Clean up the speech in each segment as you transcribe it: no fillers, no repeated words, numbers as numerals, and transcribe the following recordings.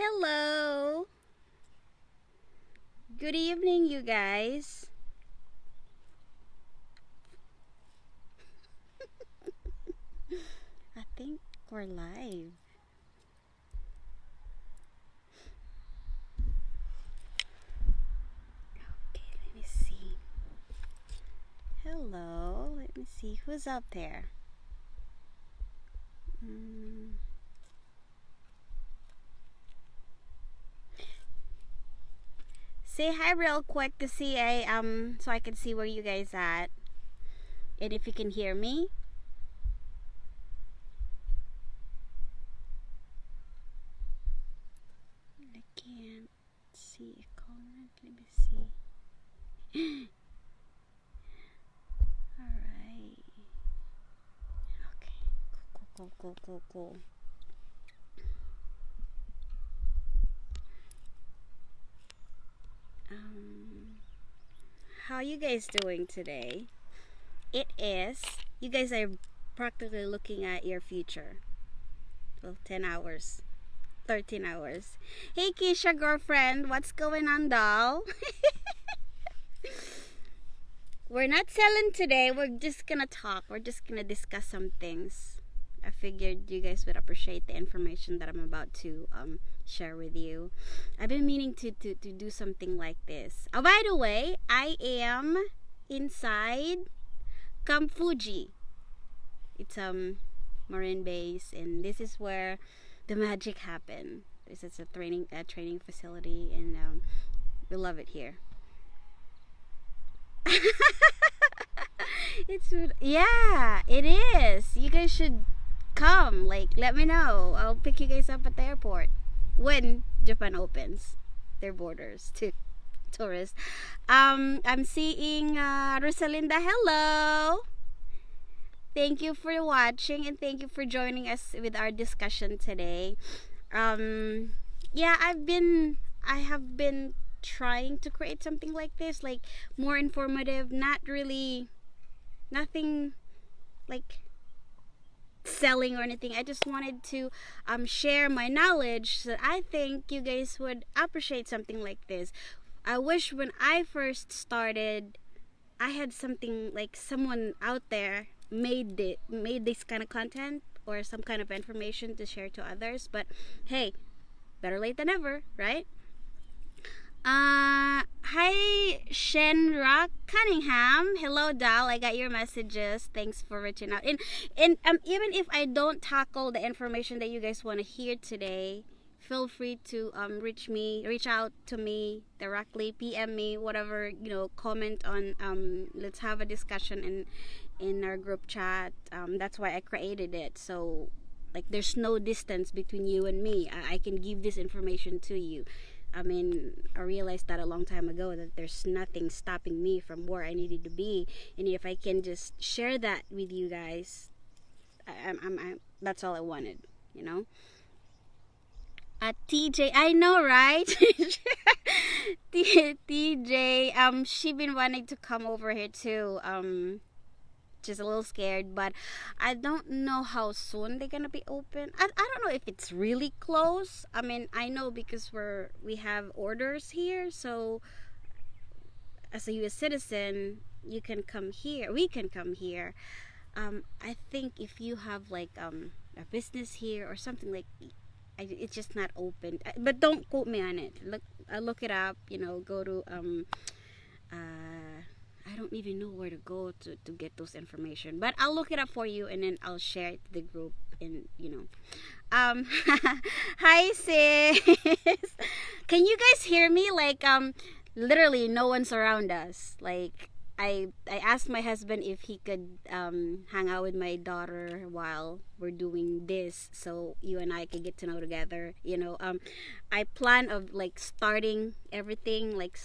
Hello. Good evening, you guys. I think we're live. Okay, let me see. Hello. Let me see who's out there. Mm. Say hi real quick to see so I can see where you guys at and if you can hear me. I can't see a comment. Let me see. All right. Okay. Cool. How you guys doing today? It is. You guys are practically looking at your future. Well, 10 hours. 13 hours. Hey, Keisha girlfriend. What's going on, doll? We're not selling today. We're just gonna talk. We're just gonna discuss some things. I figured you guys would appreciate the information that I'm about to share with you. I've been meaning to do something like this. Oh, by the way, I am inside Camp Fuji. It's marine base, and this is where the magic happened. This is a training facility, and we love it here. Yeah, it is. You guys should come. Like, let me know. I'll pick you guys up at the airport when Japan opens their borders to tourists. I'm seeing Rosalinda. Hello. Thank you for watching and thank you for joining us with our discussion today. Yeah, I have been trying to create something like this, like more informative, not really nothing like selling or anything. I just wanted to share my knowledge, so I think you guys would appreciate something like this. I wish when I first started I had something like someone out there made this kind of content or some kind of information to share to others, but hey, better late than never, right? Hi Shenra Cunningham. Hello, Dal. I got your messages. Thanks for reaching out. And even if I don't tackle the information that you guys want to hear today, feel free to reach out to me directly, PM me, whatever, comment on let's have a discussion in our group chat. That's why I created it. So like there's no distance between you and me. I can give this information to you. I mean, I realized that a long time ago that there's nothing stopping me from where I needed to be, and if I can just share that with you guys, that's all I wanted, you know. TJ, I know, right? TJ, she been wanting to come over here too. Just a little scared, but I don't know how soon they're gonna be open. I don't know if it's really close. I mean, I know because we have orders here, so as a US citizen you can come here, we can come here. I think if you have like a business here or something, like it's just not open, but don't quote me on it. Look it up, go to I don't even know where to go to get those information, but I'll look it up for you and then I'll share it to the group. And hi sis. Can you guys hear me? Like literally no one's around us. Like I asked my husband if he could hang out with my daughter while we're doing this, so you and I can get to know together. I plan of like starting everything like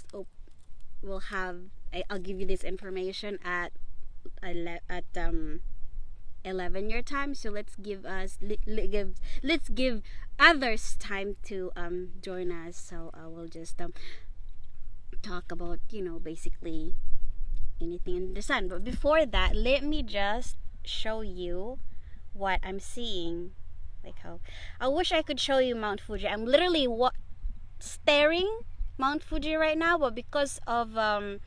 we'll have. I'll give you this information at 11 your time. So let's give others time to join us. So I will just talk about basically anything in the sun. But before that, let me just show you what I'm seeing Like how I wish I could show you Mount Fuji. I'm literally staring Mount Fuji right now, but because of the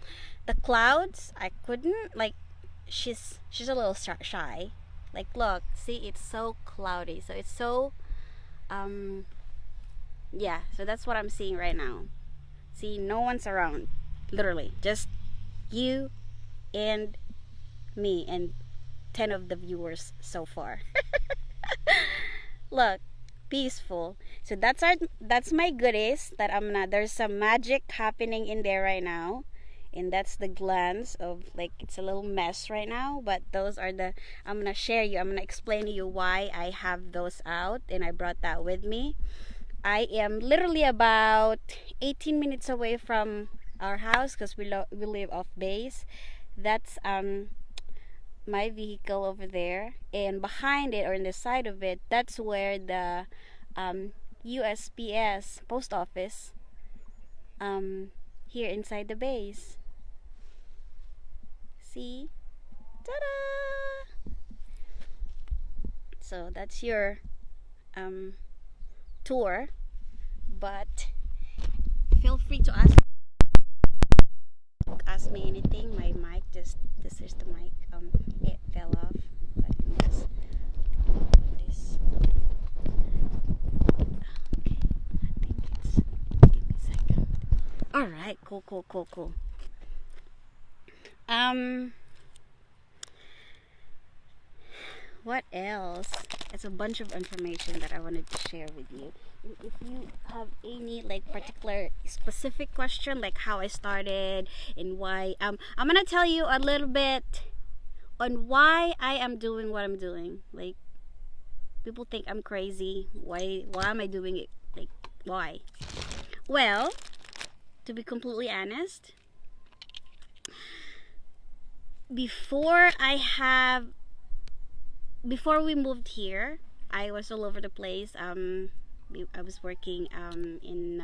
clouds, I couldn't. Like she's a little shy. Like look, see, it's so cloudy, so it's so yeah. So that's what I'm seeing right now. See, no one's around. Literally, just you and me and 10 of the viewers so far. Look, peaceful. So that's my goodies that I'm not. There's some magic happening in there right now, and that's the glance of, like, it's a little mess right now, but those are the, I'm gonna share you. I'm gonna explain to you why I have those out, and I brought that with me. I am literally about 18 minutes away from our house because we live off base. That's my vehicle over there, and behind it, or in the side of it, that's where the USPS post office here inside the base. See? Ta-da! So that's your tour, but feel free to ask me anything. My mic just, this is the mic, it fell off, but just this. Okay, I think it's, give me a second. All right, cool. What else? It's a bunch of information that I wanted to share with you. If you have any like particular specific question, like how I started and why, I'm gonna tell you a little bit on why I am doing what I'm doing. Like, people think I'm crazy. Why am I doing it? Like, why? Well, to be completely honest, before we moved here, I was all over the place. I was working in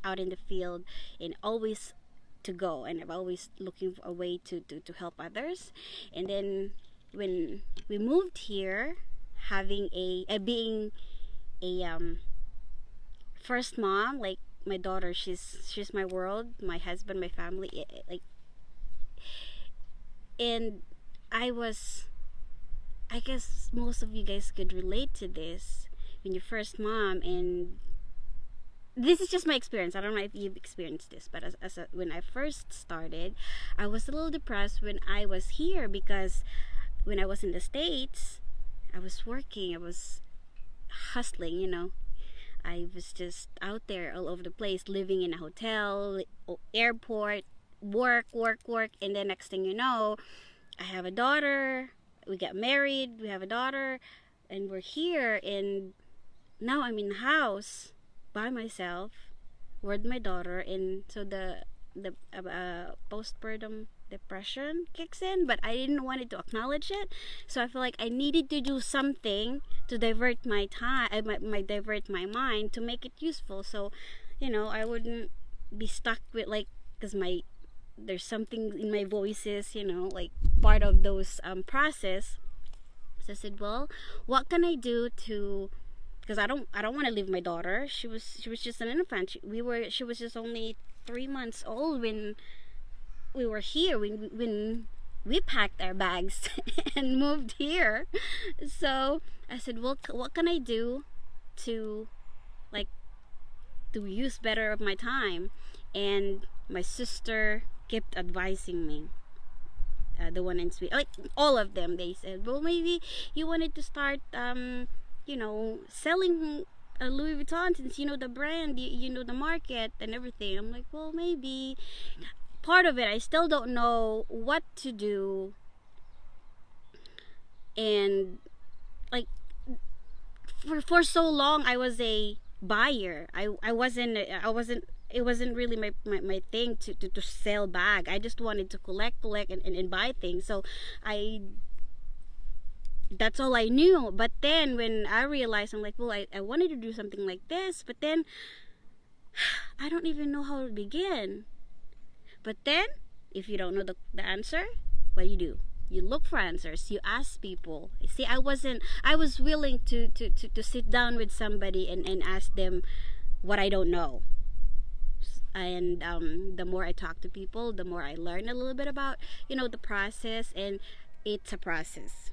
out in the field, and always to go, and I'm always looking for a way to help others. And then when we moved here, having being a first mom, like my daughter, she's my world, my husband, my family, like, and I guess most of you guys could relate to this. When you're first mom, and this is just my experience, I don't know if you've experienced this, but when I first started, I was a little depressed when I was here, because when I was in the States, I was working, I was hustling, I was just out there all over the place, living in a hotel, airport, work, and then next thing you know, I have a daughter, we got married, we have a daughter, and we're here, and now I'm in the house by myself with my daughter, and so the postpartum depression kicks in, but I didn't want it to acknowledge it, so I feel like I needed to do something to divert my time, divert my mind, to make it useful, so I wouldn't be stuck with, like, because there's something in my voices, like part of those process. So I said, well, what can I do to, because I don't want to leave my daughter. She was just an infant. She was just only 3 months old when we were here, when we packed our bags and moved here. So I said, well, what can I do to, like, to use better of my time? And my sister kept advising me, the one in Sweden, like all of them, they said, well, maybe you wanted to start selling Louis Vuitton, since you know the brand, you know the market and everything. I'm like, well, maybe. Part of it, I still don't know what to do, and like for so long I was a buyer. I wasn't it wasn't really my thing to sell bag. I just wanted to collect and buy things. So that's all I knew. But then when I realized, I'm like, well, I wanted to do something like this, but then I don't even know how to begin. But then, if you don't know the answer, what do? you look for answers, you ask people. See, I was willing to sit down with somebody and ask them what I don't know. And the more I talk to people, the more I learn a little bit about, the process. And it's a process,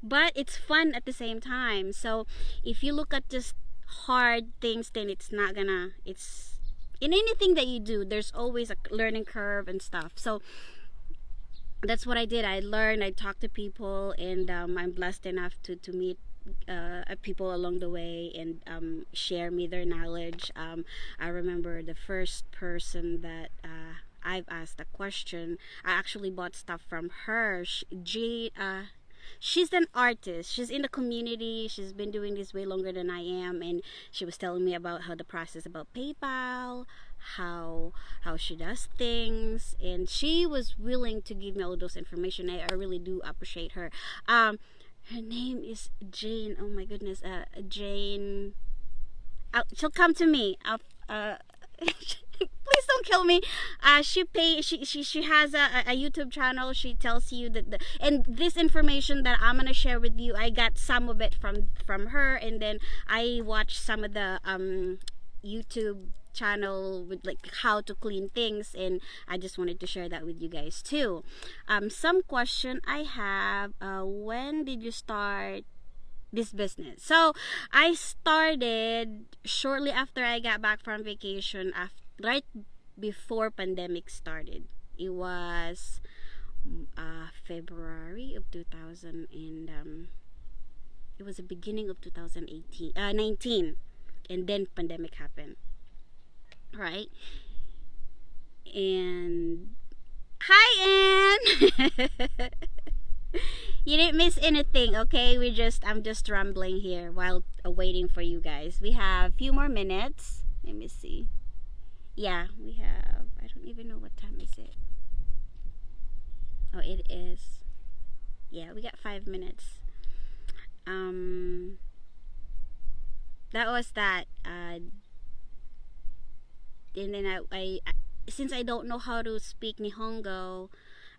but it's fun at the same time. So if you look at just hard things, then it's not gonna, it's in anything that you do, there's always a learning curve and stuff. So that's what I did. I learned, I talked to people, and I'm blessed enough to meet people along the way, and share me their knowledge. I remember the first person that I've asked a question, I actually bought stuff from her. She's an artist. She's in the community. She's been doing this way longer than I am, and she was telling me about how the process about PayPal, how she does things, and she was willing to give me all those information. I really do appreciate her. Her name is Jane. Oh my goodness, Jane. She'll come to me. Please don't kill me. She has a YouTube channel. She tells you and this information that I'm gonna share with you, I got some of it from her, and then I watched some of the YouTube channel with like how to clean things, and I just wanted to share that with you guys too. Some question I have, when did you start this business? So I started shortly after I got back from vacation, right before pandemic started. It was February of 2000, and it was the beginning of 19, and then pandemic happened, right? And hi, Anne. You didn't miss anything, okay? I'm just rambling here while waiting for you guys. We have a few more minutes. Let me see. Yeah, we have, I don't even know what time is it. Oh, it is. Yeah, we got 5 minutes. That was that. And then I since I don't know how to speak Nihongo,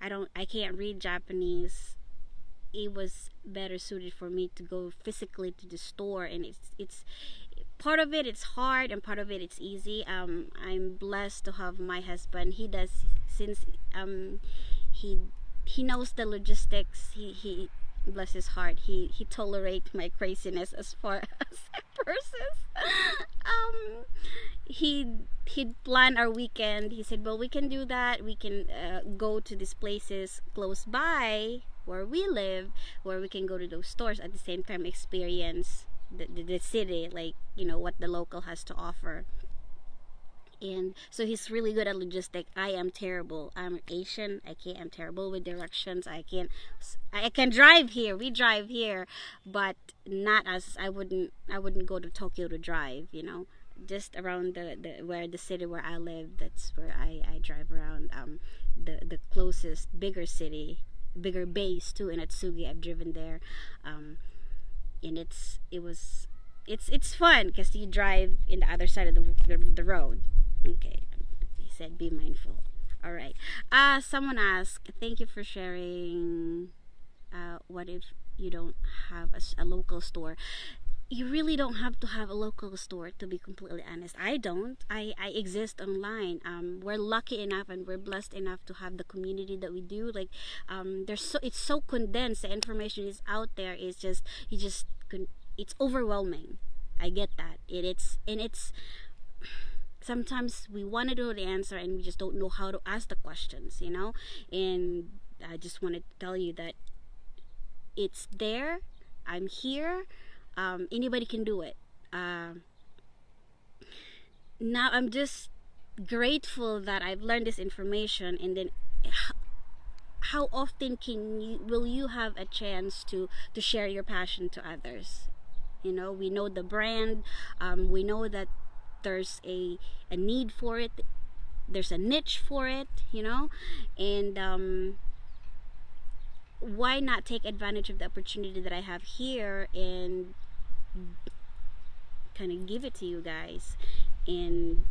I can't read Japanese. It was better suited for me to go physically to the store, and it's part of it, it's hard, and part of it, it's easy. I'm blessed to have my husband. He does, since he knows the logistics. He bless his heart, he tolerates my craziness as far as purses. He'd plan our weekend. He said, well, we can do that. We can go to these places close by where we live, where we can go to those stores at the same time, experience the city, like, what the local has to offer. And so he's really good at logistics. I am terrible. I'm Asian. I'm terrible with directions. I can drive here. We drive here, but not as I wouldn't go to Tokyo to drive, just around the city where I live. That's where I drive around. The closest bigger city, bigger base too, in Atsugi. I've driven there, and it's fun because you drive in the other side of the road. Okay, he said be mindful. All right. Someone asked, thank you for sharing. What if you don't have a local store? You really don't have to have a local store, to be completely honest. I don't. I exist online. We're lucky enough and we're blessed enough to have the community that we do. Like, it's so condensed. The information is out there. It's it's overwhelming. I get that. It's sometimes we want to know the answer and we just don't know how to ask the questions, And I just wanted to tell you that it's there. I'm here. Anybody can do it. Now I'm just grateful that I've learned this information, and then how often will you have a chance to share your passion to others? We know the brand. We know that there's a need for it. There's a niche for it, and why not take advantage of the opportunity that I have here and kind of give it to you guys and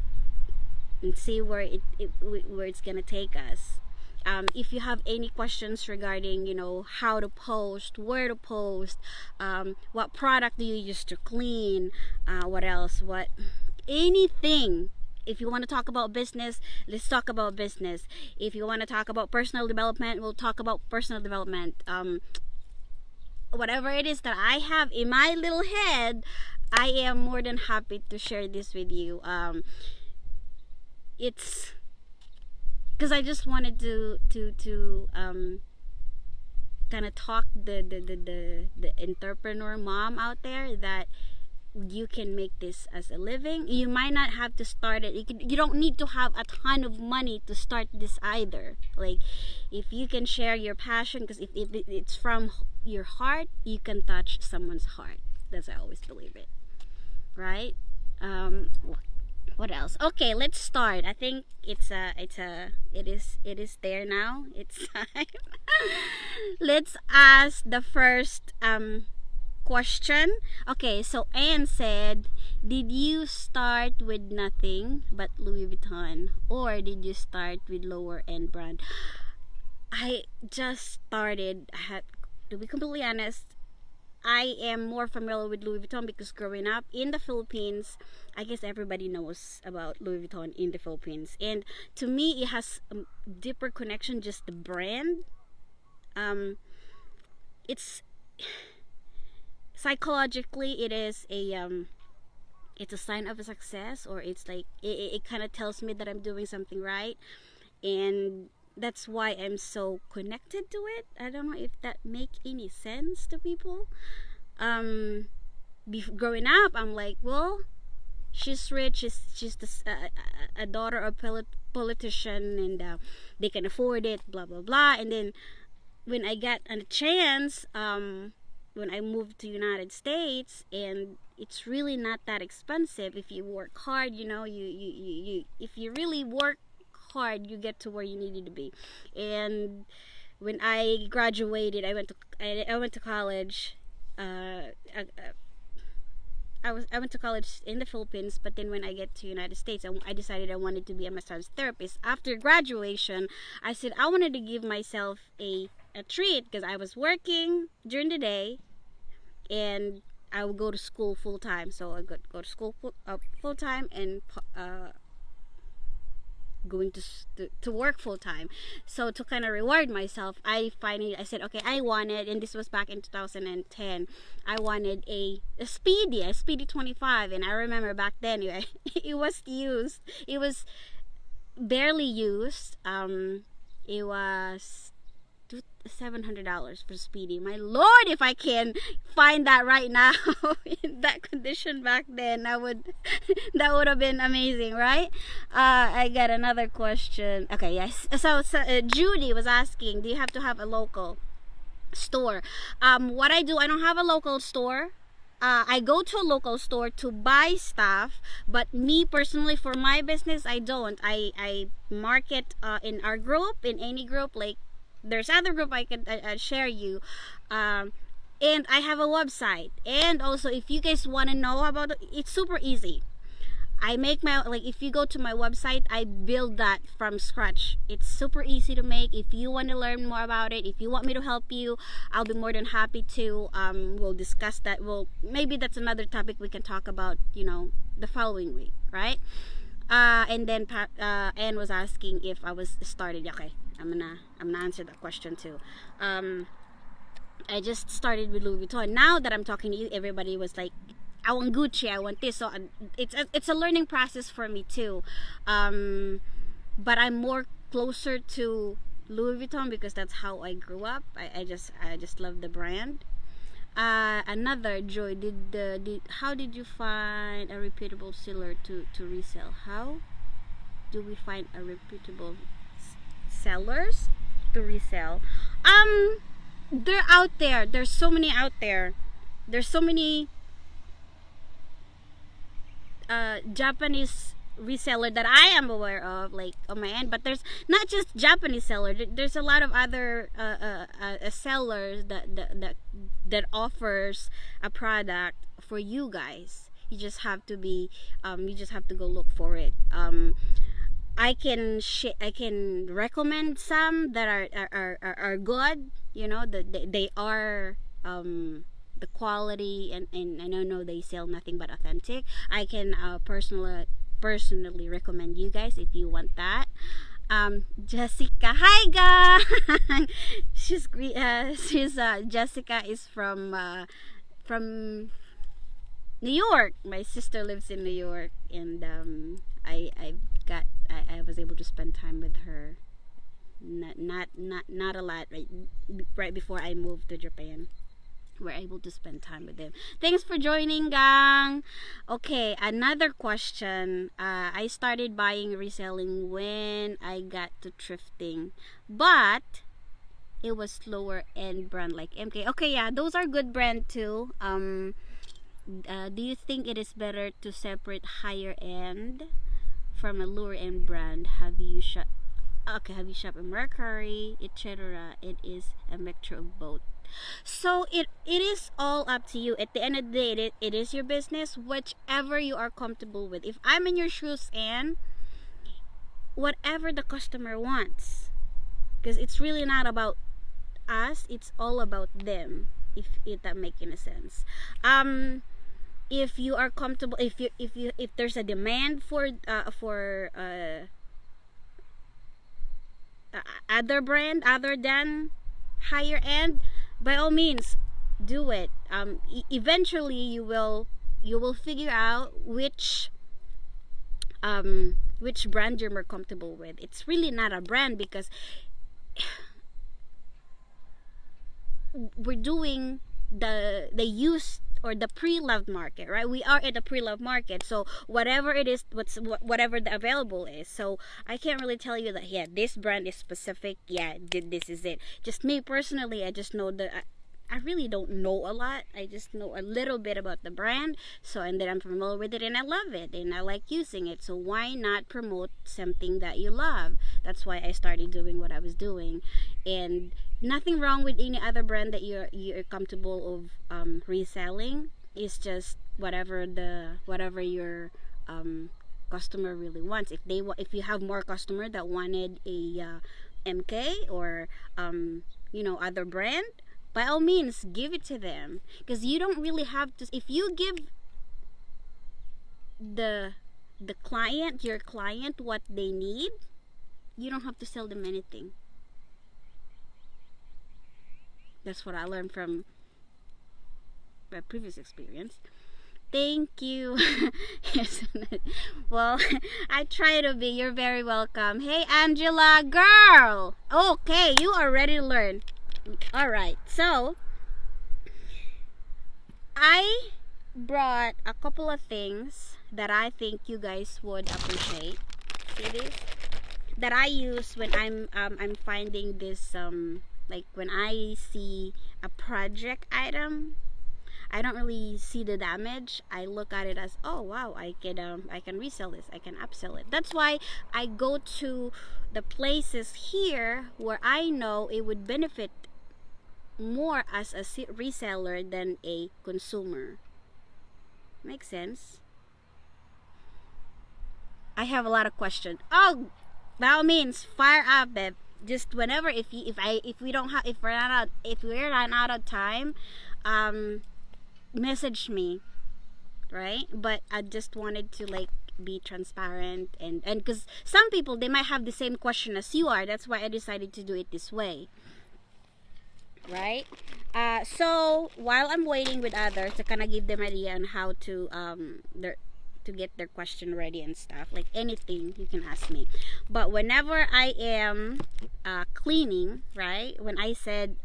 see where it's gonna take us. If you have any questions regarding, how to post, where to post, what product do you use to clean, what else, anything. If you want to talk about business, let's talk about business. If you want to talk about personal development, we'll talk about personal development. Whatever it is that I have in my little head, I am more than happy to share this with you. It's because I just wanted to kind of talk the entrepreneur mom out there that you can make this as a living. You might not have to start it. You don't need to have a ton of money to start this either. Like, if you can share your passion, because if it's from your heart, you can touch someone's heart. That's I always believe it, right? What else? Okay, let's start. I think it is there now. It's time. Let's ask the first question. Okay, so Anne said, did you start with nothing but Louis Vuitton, or did you start with lower end brand? I just started. To be completely honest, I am more familiar with Louis Vuitton because growing up in the Philippines, I guess everybody knows about Louis Vuitton in the Philippines. And to me, it has a deeper connection, just the brand. It's psychologically, it's a sign of a success, or it's like, it kind of tells me that I'm doing something right. And that's why I'm so connected to it. I don't know if that make any sense to people. Growing up, I'm like, well, she's rich, she's a daughter of a politician, and they can afford it, blah blah blah. And then when I got a chance, when I moved to United States, and it's really not that expensive if you work hard. You if you really work hard, you get to where you needed to be. And when I graduated, I went to college. I went to college in the Philippines, but then when I get to United States, I decided I wanted to be a massage therapist. After graduation, I said I wanted to give myself a treat, because I was working during the day and I would go to school full time. So I go to school full time, and going to work full time. So to kind of reward myself, I said, okay, I wanted, and this was back in 2010, I wanted a speedy 25. And I remember back then, it was used, it was barely used. It was $700 for speedy. My lord, if I can find that right now in that condition back then, that would have been amazing, right? I got another question. Okay, yes. So Judy was asking, do you have to have a local store? What I do, I don't have a local store. I go to a local store to buy stuff, but me personally, for my business, I don't. I market in our group, in any group. Like, there's other group I can share you, and I have a website. And also, if you guys want to know about it, it's super easy. I make if you go to my website, I build that from scratch. It's super easy to make. If you want to learn more about it, if you want me to help you, I'll be more than happy to. We'll discuss that. Maybe that's another topic we can talk about, the following week, right? And then Anne was asking if I was started. Okay, I'm gonna answer that question too. I just started with Louis Vuitton. Now that I'm talking to you, everybody was like, I want Gucci, I want this. So it's a learning process for me too. But I'm more closer to Louis Vuitton because that's how I grew up. I just love the brand. Another Joy, how did you find a reputable seller to resell? How do we find a reputable sellers to resell? They're out there. There's so many out there. There's so many Japanese reseller that I am aware of, like on my end. But there's not just Japanese seller. There's a lot of other sellers that offers a product for you guys. You just have to go look for it. I can recommend some that are good. You know, they are the quality, and I don't know, they sell nothing but authentic. I can personally recommend you guys if you want that. Jessica, hi guys. She's Jessica is from New York. My sister lives in New York, and I was able to spend time with her. Not a lot, right before I moved to Japan. We're able to spend time with them. Thanks for joining, gang. Okay, another question. I started buying reselling when I got to thrifting, but it was lower end brand like MK. Okay, yeah, those are good brand too. Do you think it is better to separate higher end from a lower end brand? Have you shop? Okay, have you shopped in Mercury, etc.? It is a mixture of both. So it is all up to you. At the end of the day, it is your business, whichever you are comfortable with. If I'm in your shoes, and whatever the customer wants, because it's really not about us, it's all about them, if that makes any sense. If you are comfortable, if there's a demand for other brand other than higher end, by all means do it. Eventually you will figure out which brand you're more comfortable with. It's really not a brand, because we're doing the used or the pre-loved market, right? We are at the pre-loved market, so whatever it is, whatever the available is. So I can't really tell you that, yeah, this brand is specific, yeah, this is it. Just me personally, I just know that I really don't know a lot. I just know a little bit about the brand, so, and then I'm familiar with it and I love it and I like using it. So why not promote something that you love? That's why I started doing what I was doing. And nothing wrong with any other brand that you're comfortable of reselling. It's just whatever your customer really wants. If you have more customer that wanted a MK or other brand, by all means give it to them, because you don't really have to. If you give your client what they need, you don't have to sell them anything. That's what I learned from my previous experience. Thank you. Well, I try to be. You're very welcome. Hey, Angela, girl. Okay, you are ready to learn. All right. So, I brought a couple of things that I think you guys would appreciate. See this? That I use when I'm finding this like when I see a project item. I don't really see the damage. I look at it as, oh wow, I can resell this, I can upsell it. That's why I go to the places here where I know it would benefit more as a reseller than a consumer. Makes sense? I have a lot of questions. Oh, by all means, fire up, babe. Just whenever, if we're not out of time, message me, right? But I just wanted to like be transparent, and because some people, they might have the same question as you are. That's why I decided to do it this way, right? So while I'm waiting with others to kind of give them an idea on how to to get their question ready and stuff, like anything you can ask me. But whenever I am cleaning, right, when I said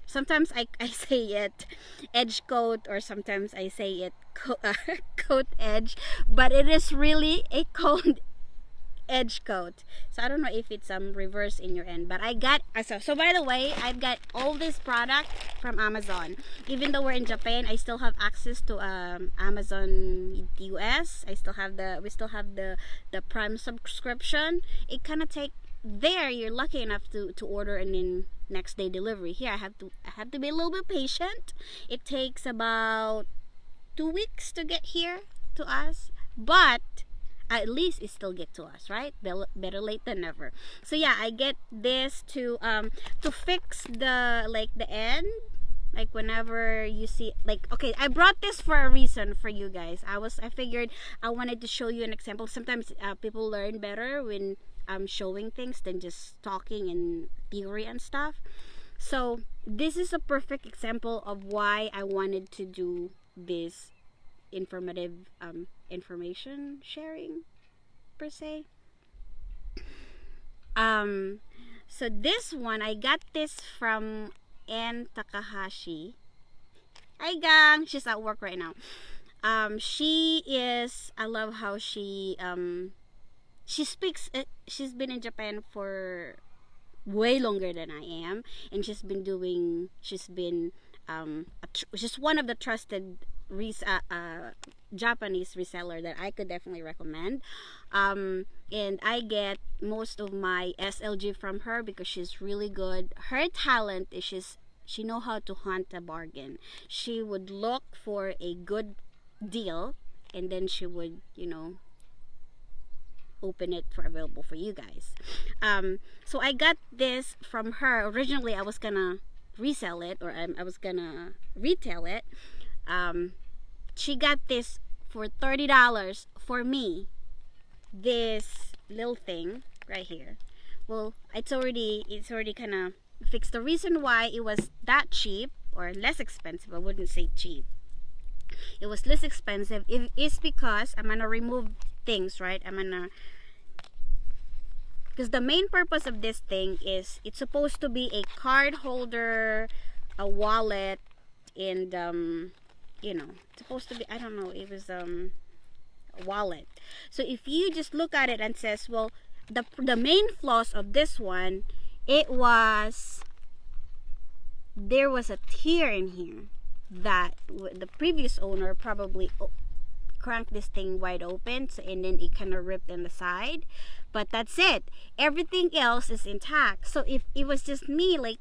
sometimes I say it edge coat, or sometimes I say it coat edge, but it is really a coat edge coat. So I don't know if it's reverse in your end, but I got so by the way, I've got all this product from Amazon. Even though we're in Japan, I still have access to Amazon US. We still have the Prime subscription. It kind of take there, you're lucky enough to order and then next day delivery. Here I have to be a little bit patient. It takes about 2 weeks to get here to us, but at least it still get to us, right? Better late than never. So yeah, I get this to fix the like the end, like whenever you see, like, okay, I brought this for a reason for you guys. I figured I wanted to show you an example. Sometimes people learn better when I'm showing things than just talking and theory and stuff. So this is a perfect example of why I wanted to do this informative information sharing per se. So this one, I got this from Ann Takahashi. Hi gang, she's at work right now. She is, I love how she speaks, she's been in Japan for way longer than I am, and she's been just one of the trusted Japanese reseller that I could definitely recommend. And I get most of my SLG from her because she's really good. Her talent is she know how to hunt a bargain. She would look for a good deal, and then she would, open it for available for you guys. So I got this from her. Originally I was gonna resell it, or I was gonna retail it. She got this for $30 for me. This little thing right here. Well, it's already kind of fixed. The reason why it was that cheap, or less expensive, I wouldn't say cheap, it was less expensive, is because I'm gonna remove things, right? Because the main purpose of this thing is it's supposed to be a card holder, a wallet, and it's supposed to be, I don't know, it was a wallet. So if you just look at it and says, well, the main flaws of this one, there was a tear in here that the previous owner probably cranked this thing wide open, and then it kind of ripped in the side, but that's it. Everything else is intact. So if it was just me, like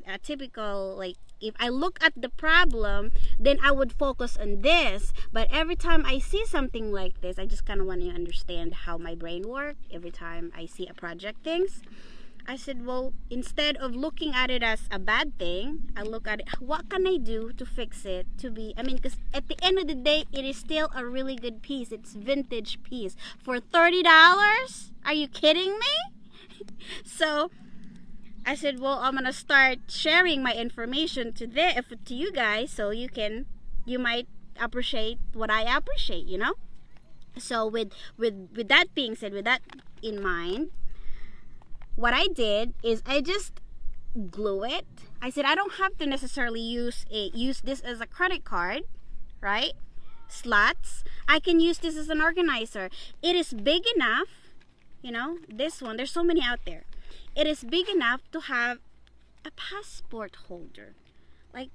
a typical, like, if I look at the problem, then I would focus on this. But every time I see something like this, I just kind of want to understand how my brain works. Every time I see a project things, I said, well, instead of looking at it as a bad thing, I look at it, what can I do to fix it to be, because at the end of the day, it is still a really good piece. It's vintage piece. For $30? Are you kidding me? So I said, well, I'm gonna start sharing my information to you guys, so you might appreciate what I appreciate, So with that being said, with that in mind, what I did is I just glue it. I said I don't have to necessarily use this as a credit card, right? Slots. I can use this as an organizer. It is big enough, this one, there's so many out there. It is big enough to have a passport holder. Like,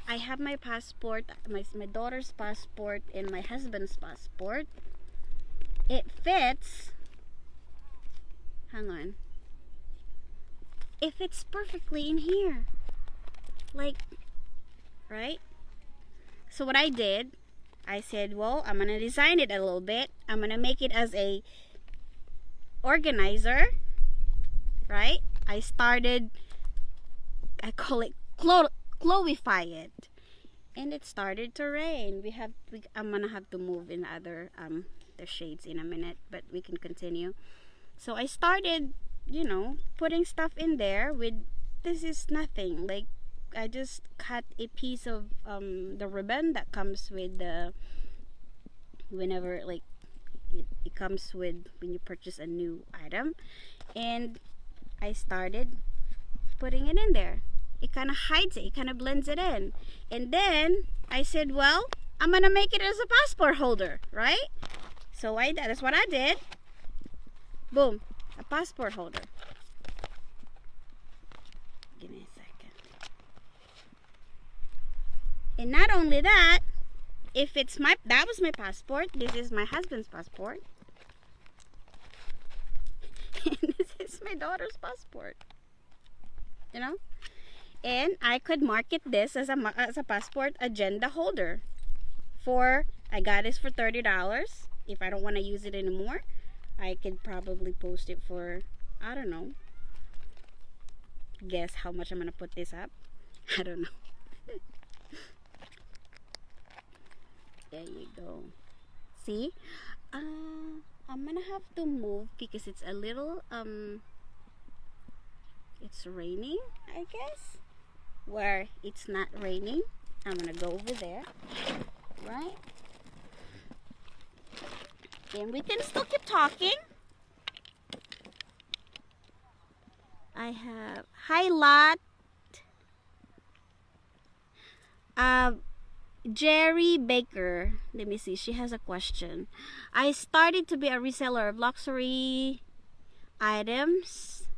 I have my passport, my daughter's passport, and my husband's passport. It fits. Hang on. It fits perfectly in here. Like, right? So what I did, I said, well, I'm going to design it a little bit. I'm going to make it as a organizer, right? I call it Chloify it. And it started to rain. I'm going to have to move in the shades in a minute, but we can continue. So I started, putting stuff in there this is nothing. Like, I just cut a piece of the ribbon that comes with whenever, like, it comes with when you purchase a new item, and I started putting it in there. It kind of hides it, it kind of blends it in, and then I said, well, I'm gonna make it as a passport holder, right? So that's what I did. Boom, a passport holder. Give me a second. And not only that, that was my passport. This is my husband's passport. And this is my daughter's passport. And I could market this as a passport agenda holder. I got this for $30. if I don't want to use it anymore, I could probably post it for, I don't know, guess how much I'm gonna put this up. I don't know. There you go. See, I'm gonna have to move because it's a little it's raining, I guess. Where it's not raining, I'm gonna go over there, right? And we can still keep talking. I have hi lot. Jerry Baker. Let me see. She has a question. I started to be a reseller of luxury items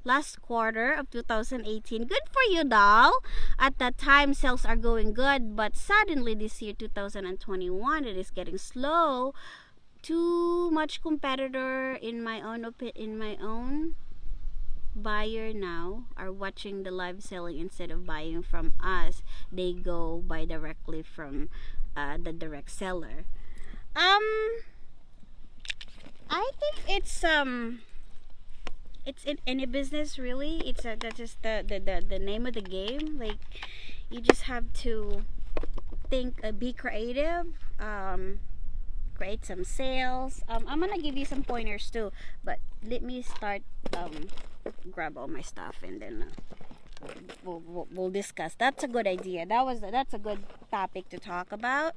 last quarter of 2018. Good for you, doll. At that time, sales are going good, but suddenly this year, 2021, it is getting slow. Too much competitor in my own buyer now are watching the live selling instead of buying from us. They go buy directly from the direct seller. I think it's in any business really. That's just the name of the game. Like, you just have to think, be creative, create some sales. I'm gonna give you some pointers too, but let me start grab all my stuff, and then we'll discuss. That's a good idea. That's a good topic to talk about.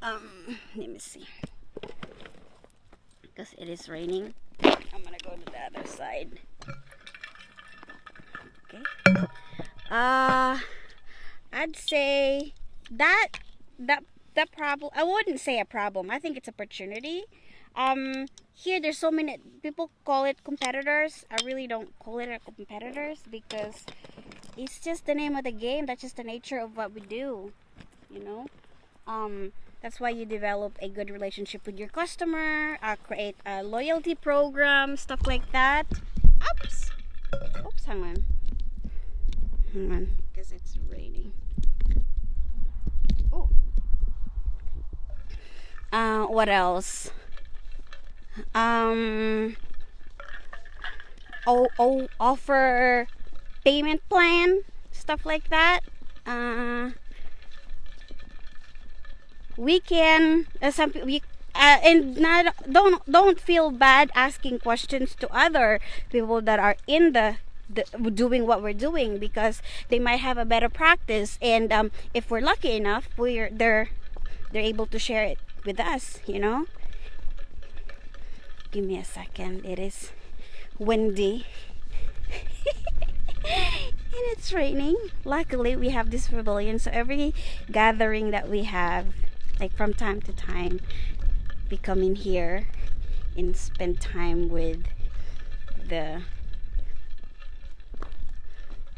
Let me see, because it is raining. I'm gonna go to the other side. Okay. I'd say that problem, I wouldn't say a problem. I think it's opportunity. Here there's so many people call it competitors. I really don't call it competitors because it's just the name of the game. That's just the nature of what we do, you know. That's why you develop a good relationship with your customer, create a loyalty program, stuff like that. Oops, hang on, because it's raining. Oh, what else? Offer payment plan, stuff like that. We can and not don't feel bad asking questions to other people that are in the doing what we're doing, because they might have a better practice, and if we're lucky enough, they're able to share it with us, you know. Give me a second. It is windy and it's raining. Luckily we have this pavilion, so every gathering that we have, like from time to time, we come in here and spend time with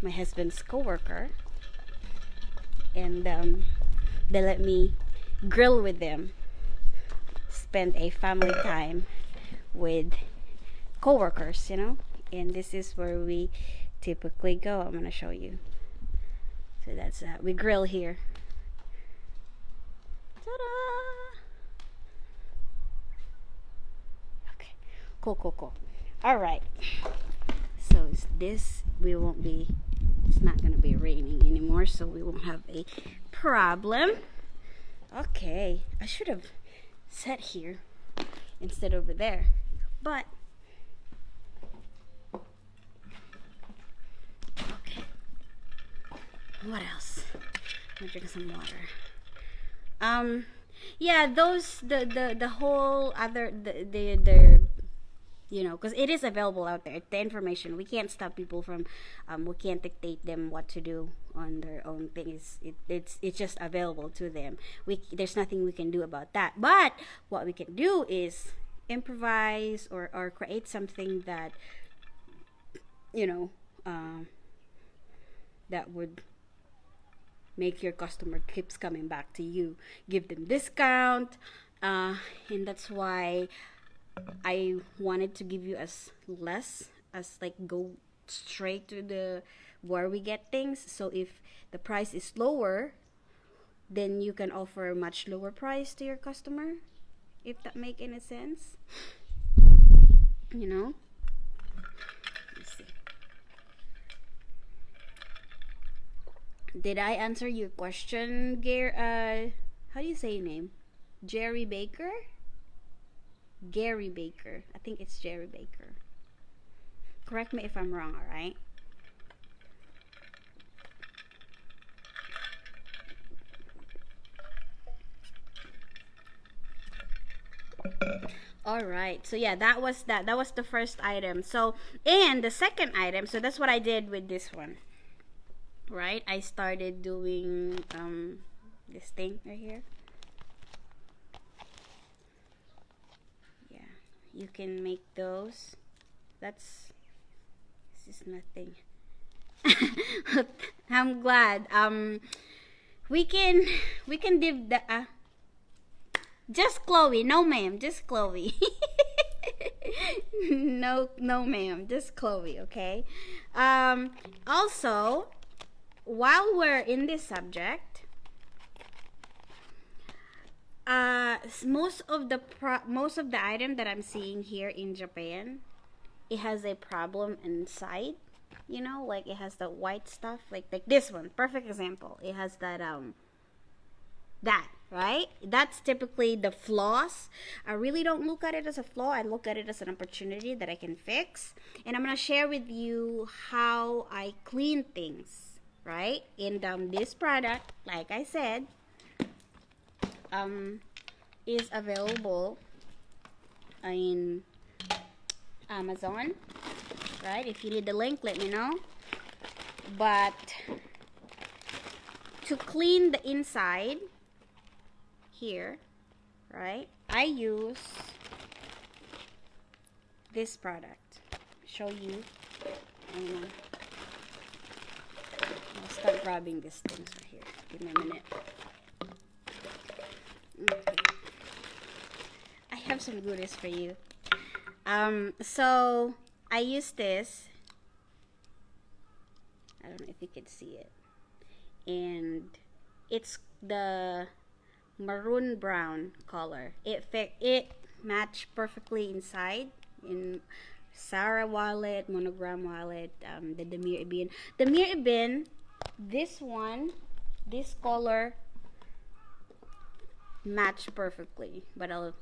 my husband's coworker, and they let me grill with them, spend a family time with coworkers, you know. And this is where we typically go. I'm gonna show you. So that's we grill here. Ta-da! Okay, cool. All right, so it's not gonna be raining anymore, so we won't have a problem. Okay, I should have sat here instead over there, but okay. What else? I'm gonna drink some water. Yeah, those the whole other the you know, because it is available out there, the information. We can't stop people from we can't dictate them what to do on their own things. It's just available to them. There's nothing we can do about that, but what we can do is improvise or create something that, you know, that would make your customer keeps coming back to you. Give them discount, and that's why I wanted to give you as less as, like, go straight to the where we get things. So if the price is lower, then you can offer a much lower price to your customer, if that make any sense. You know. Let's see. Did I answer your question, how do you say your name? Jerry Baker? Gary Baker. I think it's Jerry Baker. Correct me if I'm wrong, alright? All right, so yeah, that was the first item. So, and the second item, so that's what I did with this one, right? I started doing this thing right here. Yeah, you can make those. This is nothing. I'm glad we can give the just Chloe, no ma'am, just Chloe. No ma'am, just Chloe, okay? Also, while we're in this subject, most of the item that I'm seeing here in Japan, it has a problem inside. You know, like it has the white stuff, like this one, perfect example. It has that right? That's typically the flaws. I really don't look at it as a flaw. I look at it as an opportunity that I can fix. And I'm going to share with you how I clean things, right? And this product, like I said, is available in Amazon, right? If you need the link, let me know. But to clean the inside here, right, I use this product. Show you. I'll start grabbing these things right here. Give me a minute. Okay. I have some goodies for you. So I use this. I don't know if you can see it. And it's the maroon brown color. It matched perfectly inside in Sarah wallet, monogram wallet, the Demir Ibn. Demir Ibn, this one, this color match perfectly. But I'll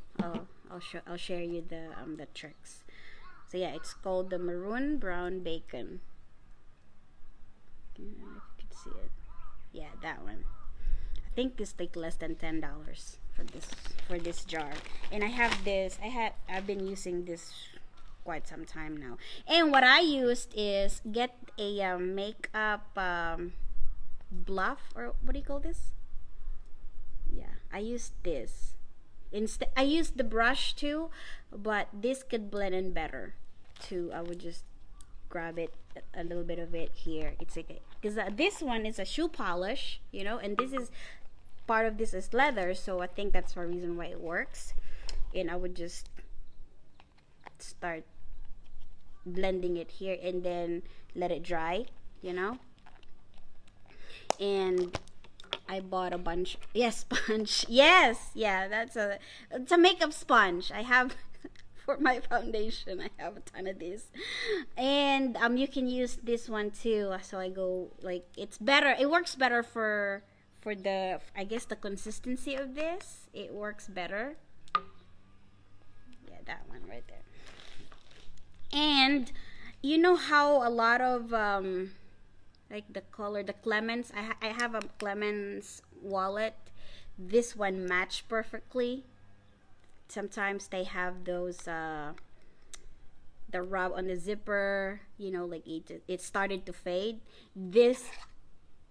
share you the tricks. So yeah, it's called the maroon brown bacon. I don't know if you can see it. Yeah, that one. I think it's like less than $10 for this jar. And I have this. I've been using this quite some time now. And what I used is get a makeup bluff, or what do you call this? Yeah, I used this. Instead, I used the brush too, but this could blend in better too. I would just grab it, a little bit of it here. It's okay because this one is a shoe polish, you know, and this is part of this is leather, so I think that's the reason why it works. And I would just start blending it here and then let it dry, you know. And I bought a bunch. Yes, sponge. Yes, yeah, it's a makeup sponge. I have for my foundation. I have a ton of these, and you can use this one too. So I go like it's better. It works better for the, I guess, the consistency of this. It works better. Yeah, that one right there. And you know how a lot of like the color, the Clemens, I have a Clemens wallet. This one matched perfectly. Sometimes they have those the rub on the zipper, you know, like it started to fade. This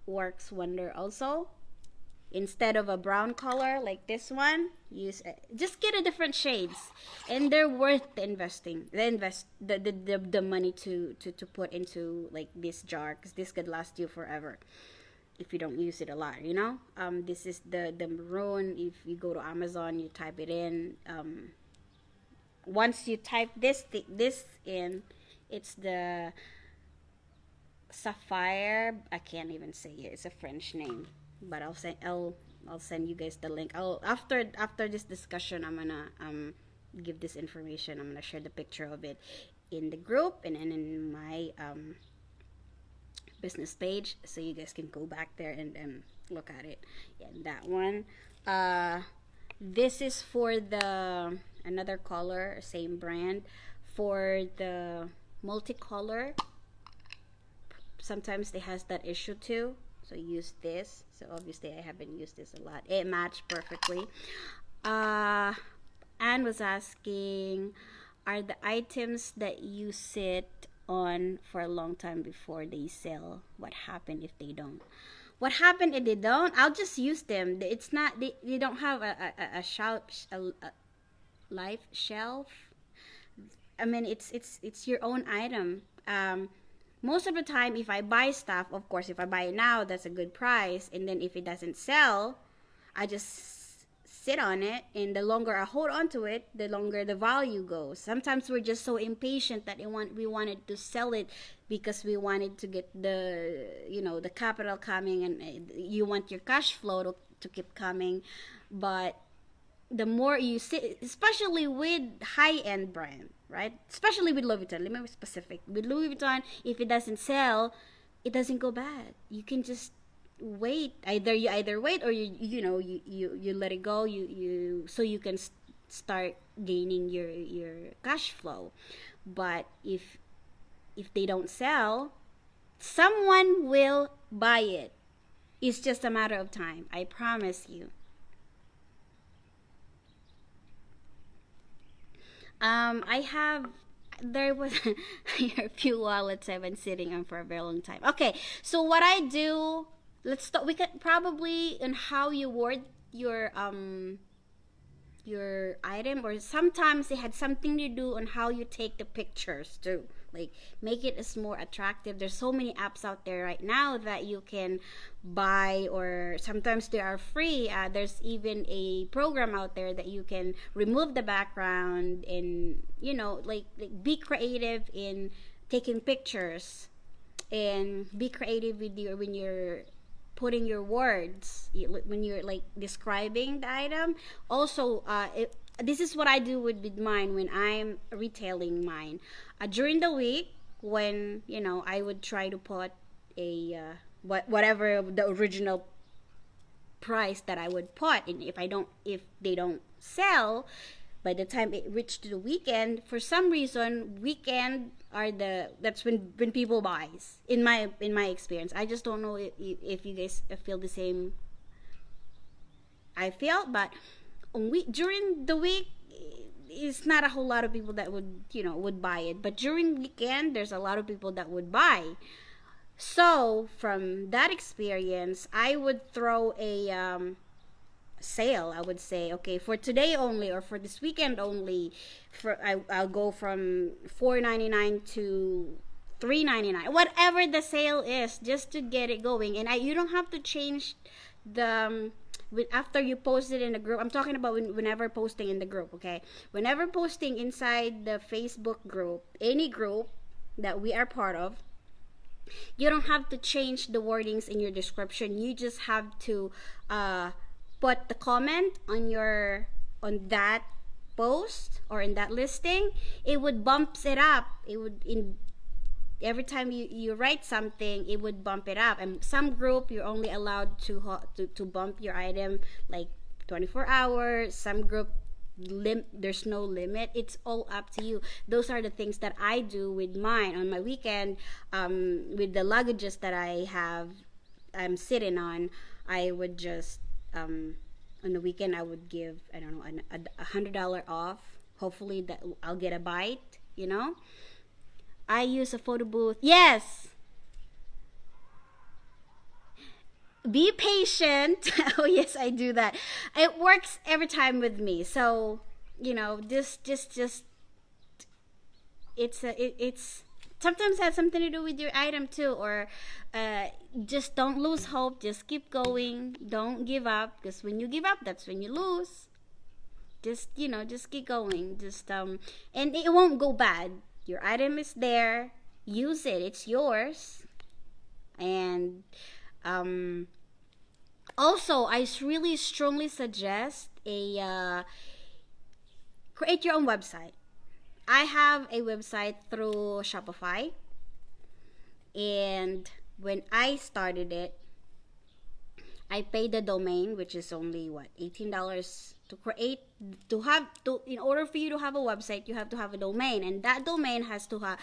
works wonder also. Instead of a brown color like this one, just get a different shades, and they're worth the money to put into like this jar, because this could last you forever if you don't use it a lot, you know. This is the maroon. If you go to Amazon, you type it in. Once you type this in, it's the sapphire. I can't even say it. It's a French name, but I'll I'll send you guys the link. I'll after this discussion, I'm gonna give this information. I'm gonna share the picture of it in the group and in my business page, so you guys can go back there and look at it. Yeah, that one. This is for the another color, same brand, for the multicolor. Sometimes it has that issue too, so use this. So obviously I haven't used this a lot. It matched perfectly. Anne was asking, are the items that you sit on for a long time before they sell, what happened if they don't? What happened if they don't? I'll just use them. It's not, they don't have a shelf, a life shelf. I mean, it's your own item. Most of the time, if I buy stuff, of course, if I buy it now, that's a good price. And then if it doesn't sell, I just sit on it. And the longer I hold on to it, the longer the value goes. Sometimes we're just so impatient that we wanted to sell it because we wanted to get the capital coming, and you want your cash flow to keep coming. But the more you sit, especially with high-end brand, right? Especially with Louis Vuitton. Let me be specific. With Louis Vuitton, if it doesn't sell, it doesn't go bad. You can just wait. You either wait or you let it go. So you can start gaining your cash flow. But if they don't sell, someone will buy it. It's just a matter of time. I promise you. There was a few wallets I've been sitting on for a very long time. Okay, so what I do, let's start. We could probably on how you word your item, or sometimes it had something to do on how you take the pictures too. Like make it as more attractive. There's so many apps out there right now that you can buy, or sometimes they are free. There's even a program out there that you can remove the background and like be creative in taking pictures, and be creative with when you're putting your words, when you're like describing the item. Also, this is what I do with mine when I'm retailing mine. During the week, when I would try to put a whatever the original price that I would put, and if they don't sell by the time it reached to the weekend, for some reason weekend that's when people buys, in my experience. I just don't know if you guys feel the same I feel, but during the week it's not a whole lot of people that would buy it, but during weekend there's a lot of people that would buy. So from that experience, I would throw a sale. I would say, okay, for today only, or for this weekend only, I'll go from $4.99 to $3.99, whatever the sale is, just to get it going. And you don't have to change the after you post it in the group. I'm talking about whenever posting in the group, okay? Whenever posting inside the Facebook group, any group that we are part of, you don't have to change the wordings in your description. You just have to put the comment on that post or in that listing. It would bumps it up. It would every time you write something, it would bump it up. And some group you're only allowed to bump your item like 24 hours. Some group there's no limit. It's all up to you. Those are the things that I do with mine on my weekend. With the luggages that I'm sitting on, I would just on the weekend I would give, I don't know, $100 off. Hopefully that I'll get a bite. I use a photo booth. Yes. Be patient. Oh yes, I do that. It works every time with me. So just it's sometimes has something to do with your item too, or just don't lose hope. Just keep going. Don't give up, because when you give up, that's when you lose. Just keep going. Just and it won't go bad. Your item is there. Use it. It's yours. And Also, really strongly suggest a create your own website. I have a website through Shopify, and when I started it, I paid the domain, which is only what, $18 to create, to have to in order for you to have a website, you have to have a domain, and that domain has to have,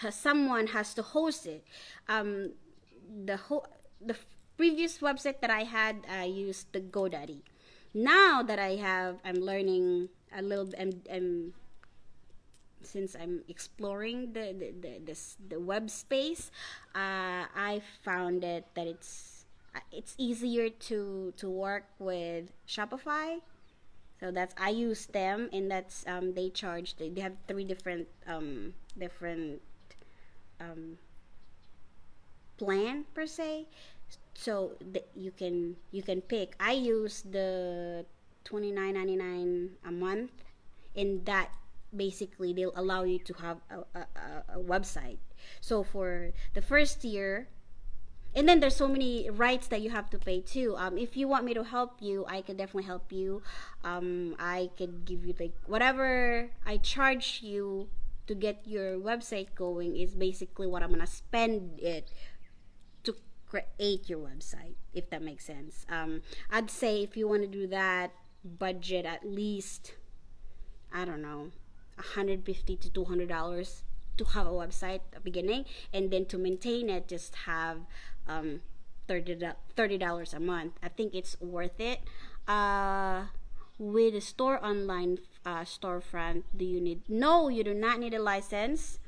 someone has to host it. Um, the previous website that I had, I used the GoDaddy. Now that I'm learning a little, since I'm exploring the web space, I found it that it's easier to work with Shopify. So that's, I use them, and that's they charge, they have three different um, plan per se. So you can pick. I use the 29.99 a month, and that basically they'll allow you to have a website. So for the first year, and then there's so many rights that you have to pay too. If you want me to help you, I can definitely help you. I could give you like whatever I charge you to get your website going is basically what I'm gonna spend it to create your website, if that makes sense. I'd say if you want to do that, budget at least, I don't know, $150 to $200 to have a website at the beginning, and then to maintain it, just have um, $30 a month. I think it's worth it. With a store online storefront, do you need? No, you do not need a license.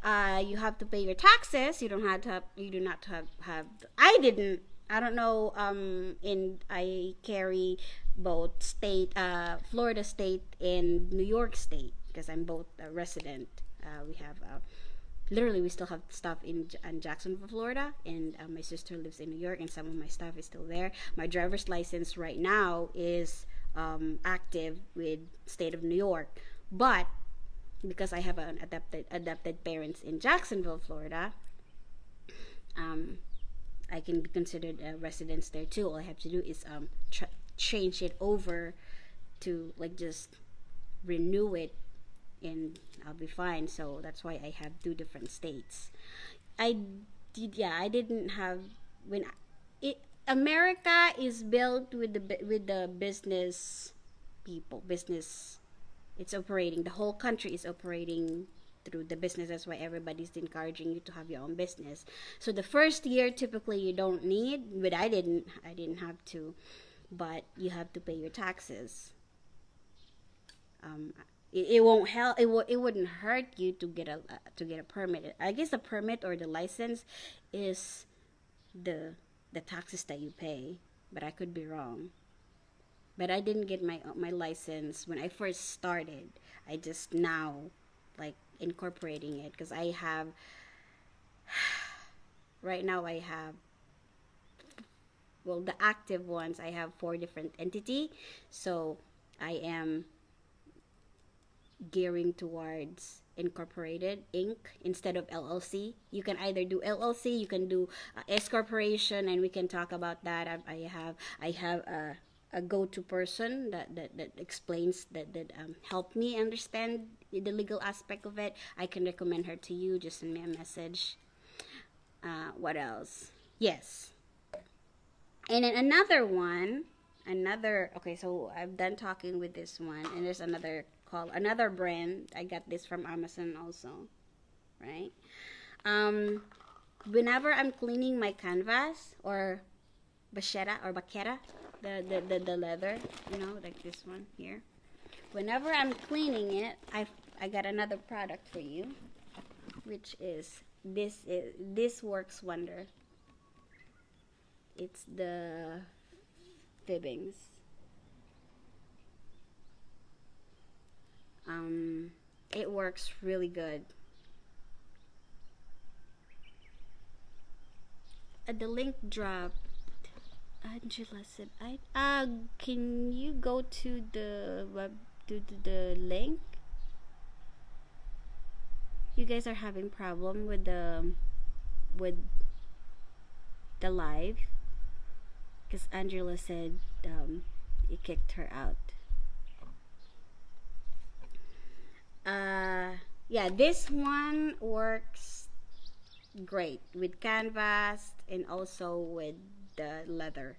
You have to pay your taxes. You don't have to have. You do not have. I didn't. I don't know. I carry both state, Florida state and New York state, because I'm both a resident. We have literally we still have stuff in Jacksonville, Florida, and my sister lives in New York, and some of my stuff is still there. My driver's license right now is active with state of New York, but because I have an adopted parents in Jacksonville, Florida, um, I can be considered a resident there too. All I have to do is change it over to like just renew it, and I'll be fine. So that's why I have two different states. I I didn't have when it America is built with the business people, business. It's operating. The whole country is operating through the business. That's why everybody's encouraging you to have your own business. So the first year typically you don't need, but I didn't have to, but you have to pay your taxes. Um, it won't help. It wouldn't hurt you to get a permit. I guess the permit or the license is the the taxes that you pay, but I could be wrong. But I didn't get my license when I first started. I just now like incorporating it because I have right now I have, well, the active ones, I have four different entity. So I am gearing towards incorporated Inc. instead of LLC. You can either do LLC, you can do S corporation, and we can talk about that. I have a go-to person that explains that help me understand the legal aspect of it. I can recommend her to you. Just send me a message. What else? Yes. And then another one, okay, so I've done talking with this one, and there's another brand. I got this from Amazon also, right? Um, Whenever I'm cleaning my canvas or baqueta, the leather, like this one here. Whenever I'm cleaning it, I got another product for you, which is this works wonder. It's the fibbings. It works really good. The link dropped. Angela said, "I can you go to the web to the link? You guys are having problem with the live." because Angela said it kicked her out. Yeah, this one works great with canvas and also with the leather.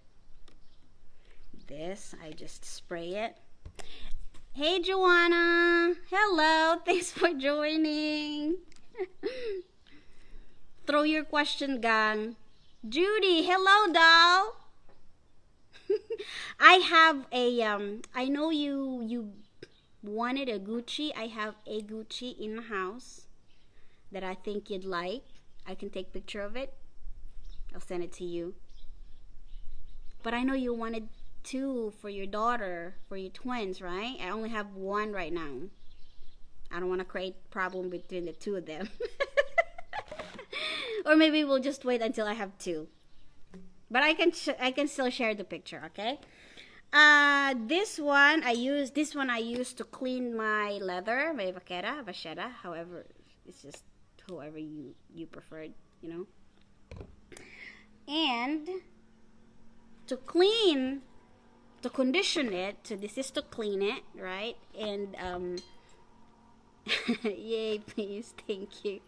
This, I just spray it. Hey Joanna, hello, thanks for joining. Throw your question, gang. Judy, hello, doll. I have a I know you wanted a Gucci. I have a Gucci in the house that I think you'd like. I can take a picture of it. I'll send it to you. But I know you wanted two for your daughter, for your twins, right? I only have one right now. I don't want to create problem between the two of them. Or maybe we'll just wait until I have two. But I can still share the picture, okay? This one I use to clean my leather, my vachetta, however, it's just however you preferred, you know. And to condition it, so this is to clean it, right? And yay, please, thank you.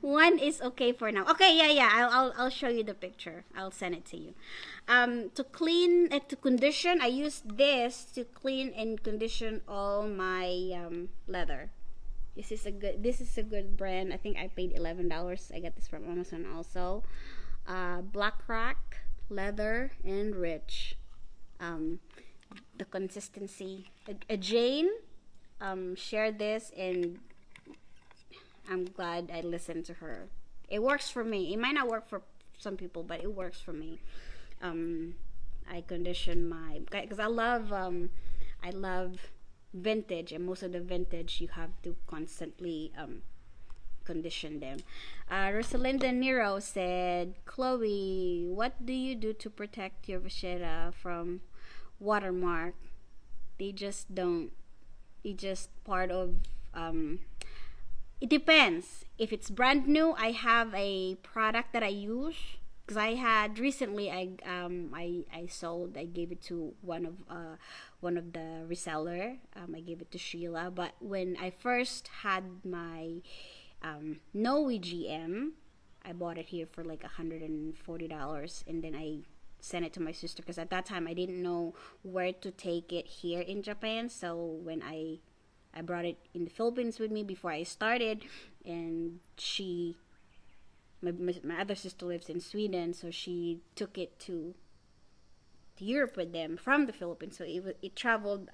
One is okay for now. Okay, yeah. I'll show you the picture. I'll send it to you. To clean to condition, I use this to clean and condition all my leather. This is a good brand. I think I paid $11. I got this from Amazon also. Black Rock leather and rich. The consistency. Jane shared this and I'm glad I listened to her. It works for me. It might not work for some people, but it works for me. I condition my because I love vintage, and most of the vintage you have to constantly condition them. Rosalinda Nero said, Chloe, what do you do to protect your vachetta from watermark? They just don't. It's just part of it depends. If it's brand new, I have a product that I use because I had recently I gave it to one of the reseller. I gave it to Sheila. But when I first had my Noe GM, I bought it here for like $140, and then I sent it to my sister because at that time I didn't know where to take it here in Japan. So when I brought it in the Philippines with me before I started, and my other sister lives in Sweden, so she took it to Europe with them from the Philippines. So it traveled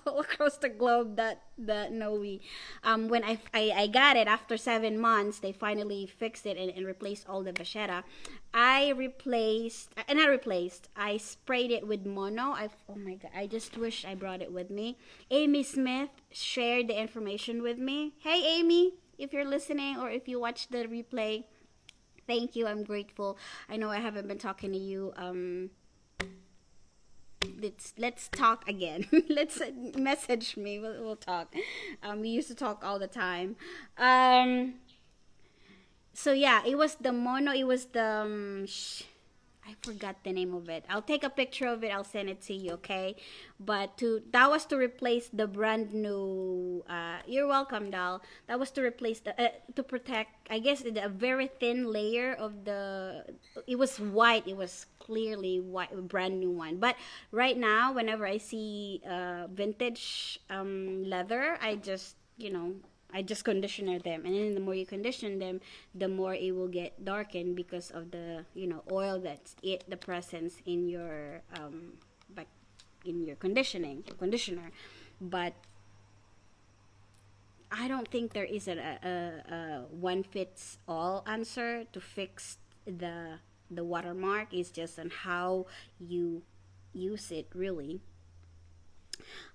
all across the globe. That Noe. When I got it after 7 months, they finally fixed it and replaced all the vachetta. I sprayed it with mono. Oh my god, I just wish I brought it with me. Amy Smith shared the information with me. Hey Amy, if you're listening or if you watch the replay, thank you. I'm grateful. I know I haven't been talking to you. Let's talk again. Let's message me. We'll talk. We used to talk all the time. So yeah, it was the mono. It was the I forgot the name of it. I'll take a picture of it. I'll send it to you, okay? But that was to replace the brand new. You're welcome, doll. That was to replace to protect. I guess a very thin layer of the. It was white. It was clearly white, brand new one. But right now, whenever I see vintage leather, I just conditioner them, and then the more you condition them, the more it will get darkened because of the oil that's the presence in your in your conditioner. But I don't think there is a one fits all answer to fix the watermark. It's just on how you use it, really.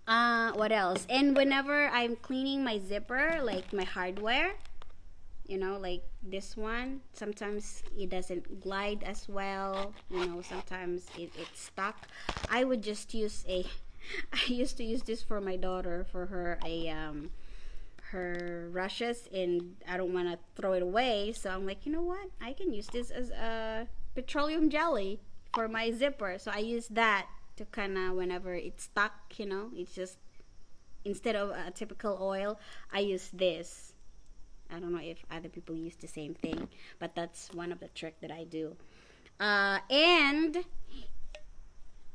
What else? And whenever I'm cleaning my zipper, like my hardware, like this one, sometimes it doesn't glide as well. Sometimes it's stuck. I would just use I used to use this for my daughter, for her her rushes, and I don't want to throw it away. So I'm like, you know what? I can use this as a petroleum jelly. for my zipper. So I use that to kind of, whenever it's stuck, it's just, instead of a typical oil, I use this. I don't know if other people use the same thing, but that's one of the trick that I do. And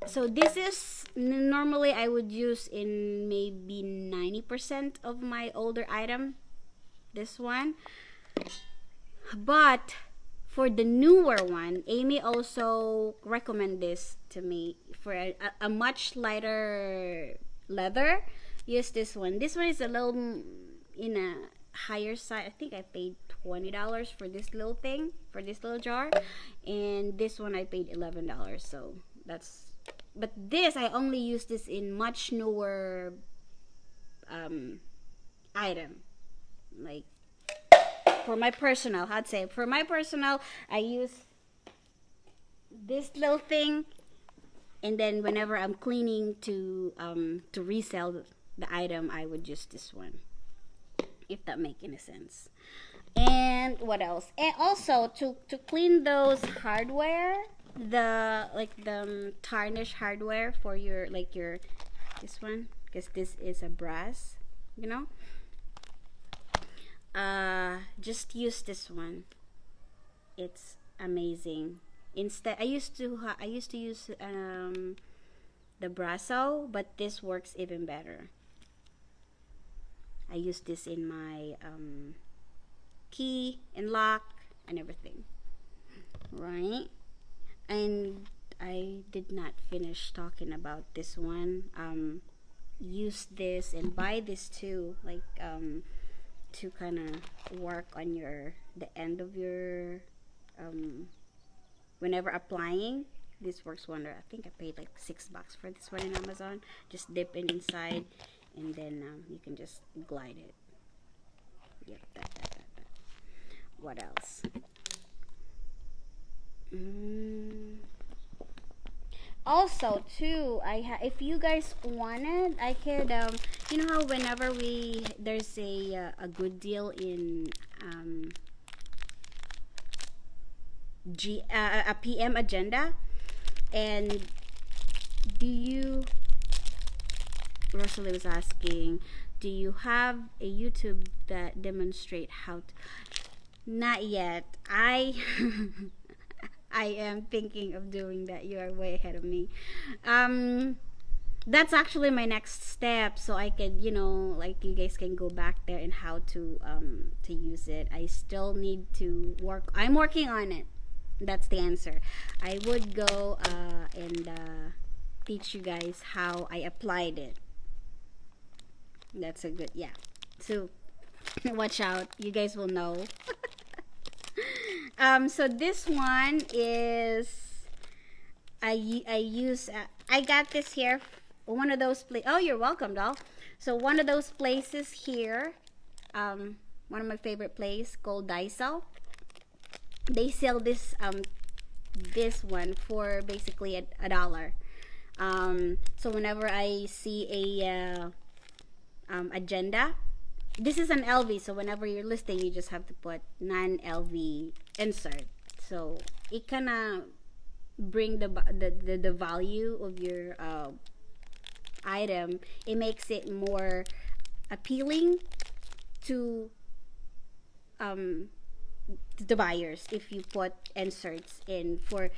so this is normally I would use in maybe 90% of my older item, this one. But for the newer one, Amy also recommend this to me for a much lighter leather. Use this one. This one is a little in a higher side. I think I paid $20 for this little thing, for this little jar, and this one I paid $11. So that's, but this I only use this in much newer item, like for my personal, I'd say for my personal, I use this little thing, and then whenever I'm cleaning to resell the item, I would use this one, if that makes any sense. And what else? And also to clean those hardware, the tarnish hardware for your this one, because this is a brass, just use this one. It's amazing. Instead, I used to use the Brasso, but this works even better. I use this in my key and lock and everything, right? And I did not finish talking about this one. Use this and buy this too, like to kind of work on the end of your whenever applying. This works wonder. I think I paid like $6 for this one in Amazon. Just dip it inside, and then you can just glide it. Yep, that. What else? Also too, if you guys wanted, I could you know how whenever there's a good deal in a PM agenda, and Rosalie was asking, do you have a YouTube that demonstrate how to? Not yet. I am thinking of doing that. You are way ahead of me. That's actually my next step, so I could, like, you guys can go back there and how to use it. I still need to work. I'm working on it. That's the answer. I would go and teach you guys how I applied it. That's a good, yeah. So watch out. You guys will know. So this one is I got this here, one of those oh, you're welcome, doll. So one of those places here, one of my favorite place called Daiso. They sell this this one for basically a dollar. So whenever I see a agenda, this is an LV, so whenever you're listing, you just have to put non-LV insert. So it kind of bring the value of your item. It makes it more appealing to the buyers if you put inserts in for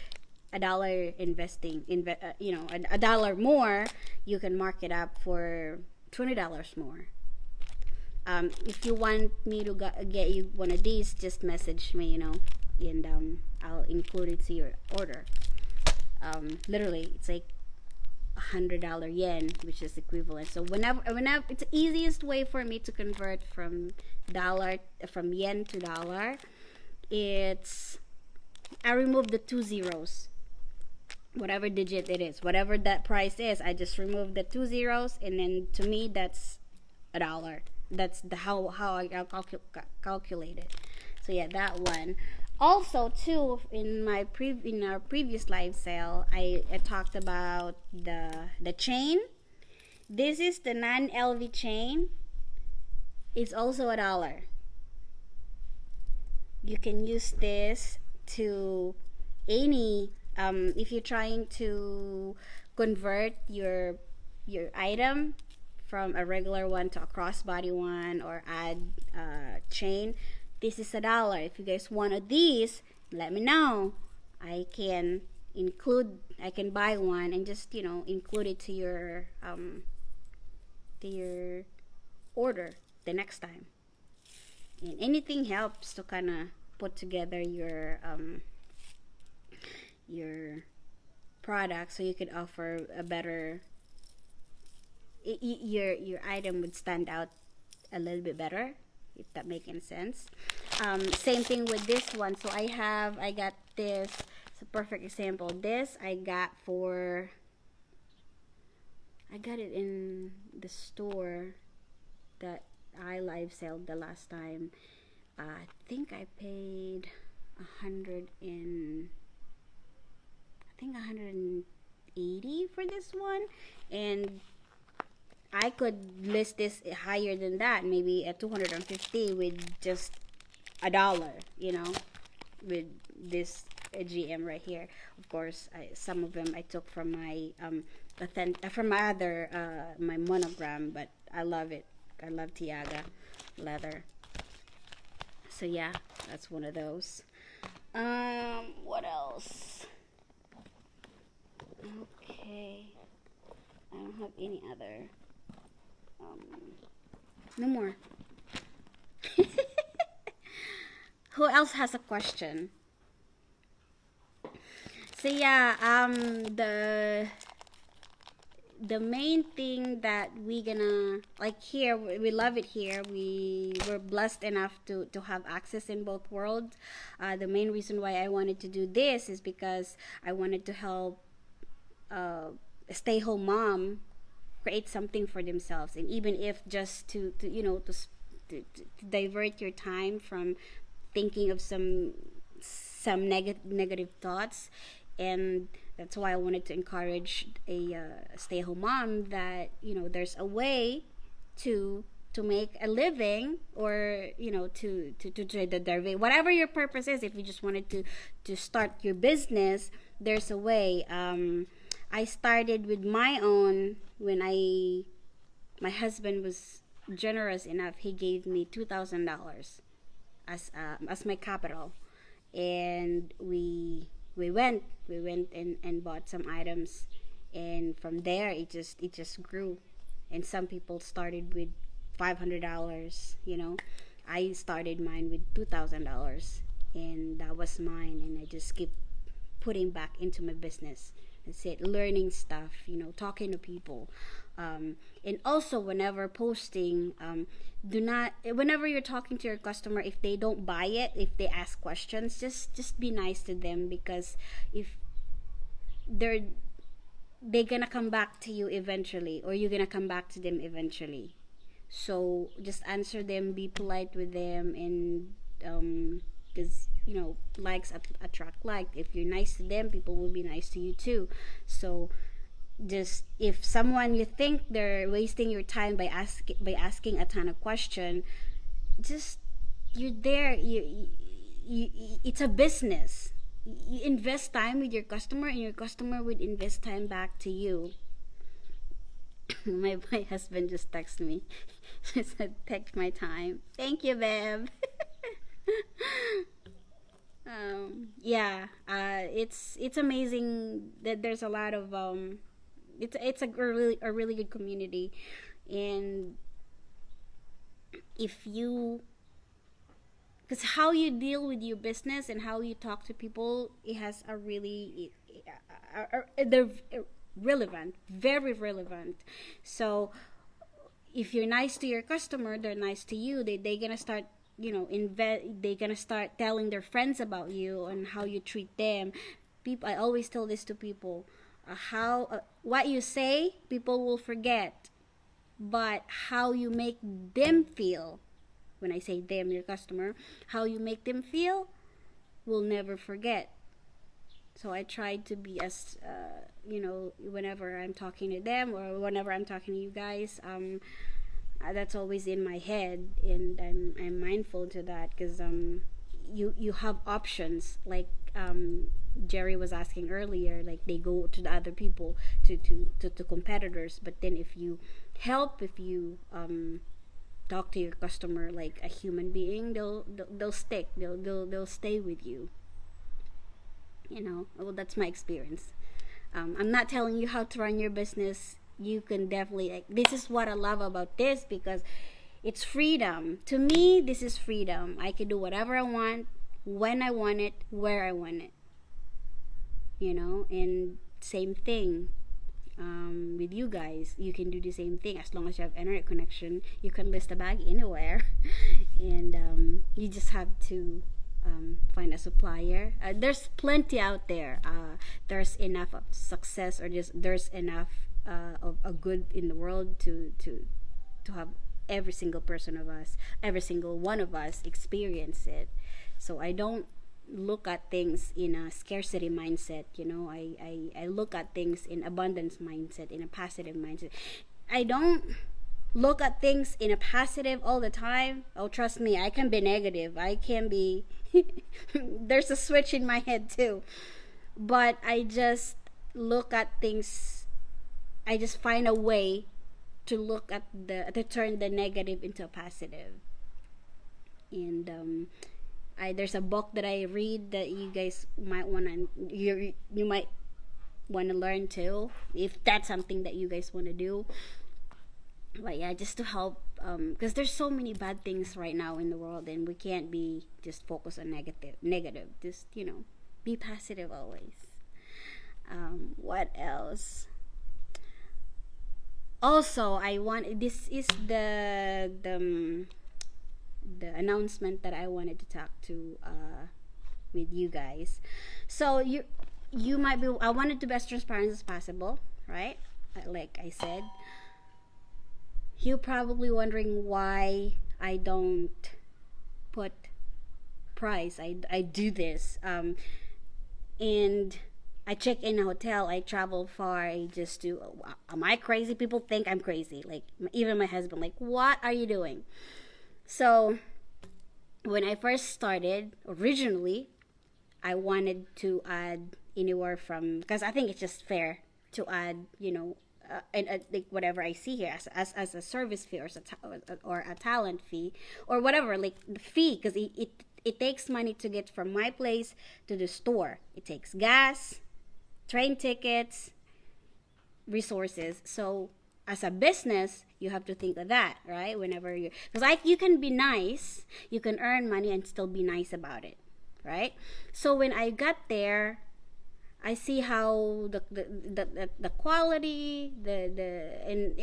a dollar investing. A dollar more, you can mark it up for $20 more. If you want me to get you one of these, just message me, and I'll include it to your order. Literally, it's like $100 yen, which is equivalent. So whenever it's the easiest way for me to convert from yen to dollar. I remove the 2 zeros, whatever digit it is, whatever that price is. I just remove the 2 zeros, and then to me that's a dollar. That's how I calculate it. So yeah, that one. Also too, in our previous live sale, I talked about the chain. This is the non-LV chain. It's also a dollar. You can use this to any If you're trying to convert your item from a regular one to a crossbody one, or add chain, this is $1. If you guys want of these, let me know. I can I can buy one and just include it to your order the next time. And anything helps to kind of put together your product so you could offer a better, your item would stand out a little bit better, if that makes any sense. Same thing with this one. So I got this. It's a perfect example. This I got it in the store that I live sold the last time. I think I paid 180 for this one, and I could list this higher than that, maybe at 250 with just $1, with this GM right here. Of course, some of them I took from my from my other my monogram, but I love it. I love Tiaga leather. So yeah, that's one of those. What else? Okay, I don't have any other. No more. Who else has a question? So yeah, the main thing that we gonna like here, we love it here. We were blessed enough to have access in both worlds. The main reason why I wanted to do this is because I wanted to help a stay-home mom create something for themselves, and even if just to divert your time from thinking of some negative thoughts. And that's why I wanted to encourage a stay-at-home mom that there's a way to make a living, or to trade the derivate, whatever your purpose is. If you just wanted to start your business, there's a way. I started with my own when my husband was generous enough. He gave me $2,000 as my capital, and we went and bought some items, and from there it just grew. And some people started with $500. I started mine with $2,000, and that was mine, and I just keep putting back into my business. That's it. Learning stuff, talking to people, and also whenever posting, whenever you're talking to your customer, if they don't buy it, if they ask questions, just be nice to them, because if they're gonna come back to you eventually, or you're gonna come back to them eventually. So just answer them, be polite with them, and because likes attract like. If you're nice to them, people will be nice to you too. So just, if someone you think they're wasting your time by asking a ton of question, just, you're there, you it's a business. You invest time with your customer, and your customer would invest time back to you. My husband just texted me. He said, take my time. Thank you, babe. Yeah, it's amazing that there's a lot of it's a really good community. And if you, because how you deal with your business and how you talk to people, it has a really they're relevant, very relevant. So if you're nice to your customer, they're nice to you. They gonna start, they're gonna start telling their friends about you and how you treat them. People, I always tell this to people, how what you say, people will forget, but how you make them feel, when I say them, your customer, how you make them feel, will never forget. So I try to be as whenever I'm talking to them, or whenever I'm talking to you guys, that's always in my head, and I'm mindful to that, because you have options. Like Jerry was asking earlier, like they go to the other people, to competitors. But then if you help, if you talk to your customer like a human being, they'll stick. They'll stay with you. You know, well, that's my experience. I'm not telling you how to run your business. You can definitely, like, this is what I love about this, because it's freedom. To me, this is freedom. I can do whatever I want, when I want it, where I want it. You know, and same thing with you guys. You can do the same thing as long as you have internet connection. You can list a bag anywhere, and you just have to find a supplier. There's plenty out there. There's enough of success, or just there's enough of a good in the world to have every single person of us, every single one of us experience it. So I don't look at things in a scarcity mindset. You know, I look at things in abundance mindset, in a positive mindset. I don't look at things in a positive all the time. Oh, trust me, I can be negative. I can be there's a switch in my head too. But I just look at things, I just find a way to look at to turn the negative into a positive. And there's a book that I read that you guys might want to, you might want to learn too, if that's something that you guys want to do. But yeah, just to help, because there's so many bad things right now in the world, and we can't be just focused on negative. Just, you know, be positive always. What else? Also, I want, this is the announcement that I wanted to talk to with you guys. So you might be, I wanted to be as transparent as possible, right? Like I said, you're probably wondering why I don't put price. I do this, and I check in a hotel. I travel far. I just do. Am I crazy? People think I'm crazy. Like, even my husband, like, what are you doing? So when I first started, originally, I wanted to add anywhere from, because I think it's just fair to add, you know, and like whatever I see here as a service fee, or a talent fee, or whatever, like the fee, because it takes money to get from my place to the store. It takes gas, train tickets, resources. So as a business, you have to think of that, right? Whenever you, because like, you can be nice, you can earn money and still be nice about it, right? So when I got there, I see how the quality, and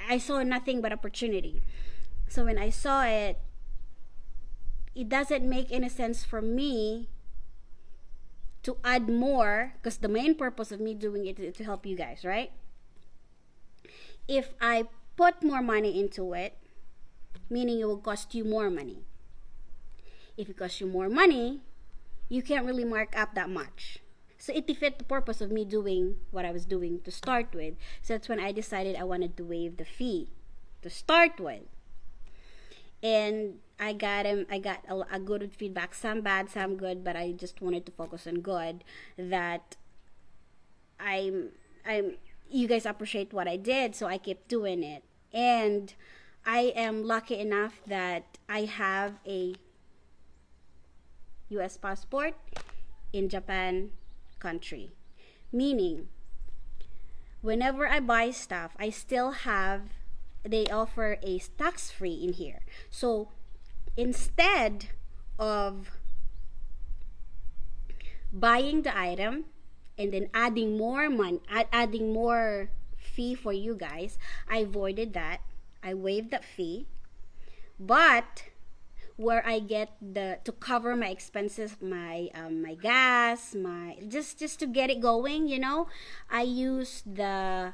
I saw nothing but opportunity. So when I saw it, it doesn't make any sense for me to add more, because the main purpose of me doing it is to help you guys, right? If I put more money into it, meaning it will cost you more money. If it costs you more money, you can't really mark up that much. So it defeated the purpose of me doing what I was doing to start with. So that's when I decided I wanted to waive the fee to start with. And I got a good feedback, some bad, some good, but I just wanted to focus on good. That I'm you guys appreciate what I did, so I kept doing it. And I am lucky enough that I have a US passport in Japan country, meaning whenever I buy stuff, I still have, they offer a tax free in here. So instead of buying the item and then adding more money, adding more fee for you guys, I avoided that. I waived that fee, but where I get to cover my expenses, my gas, my just to get it going, you know, I use the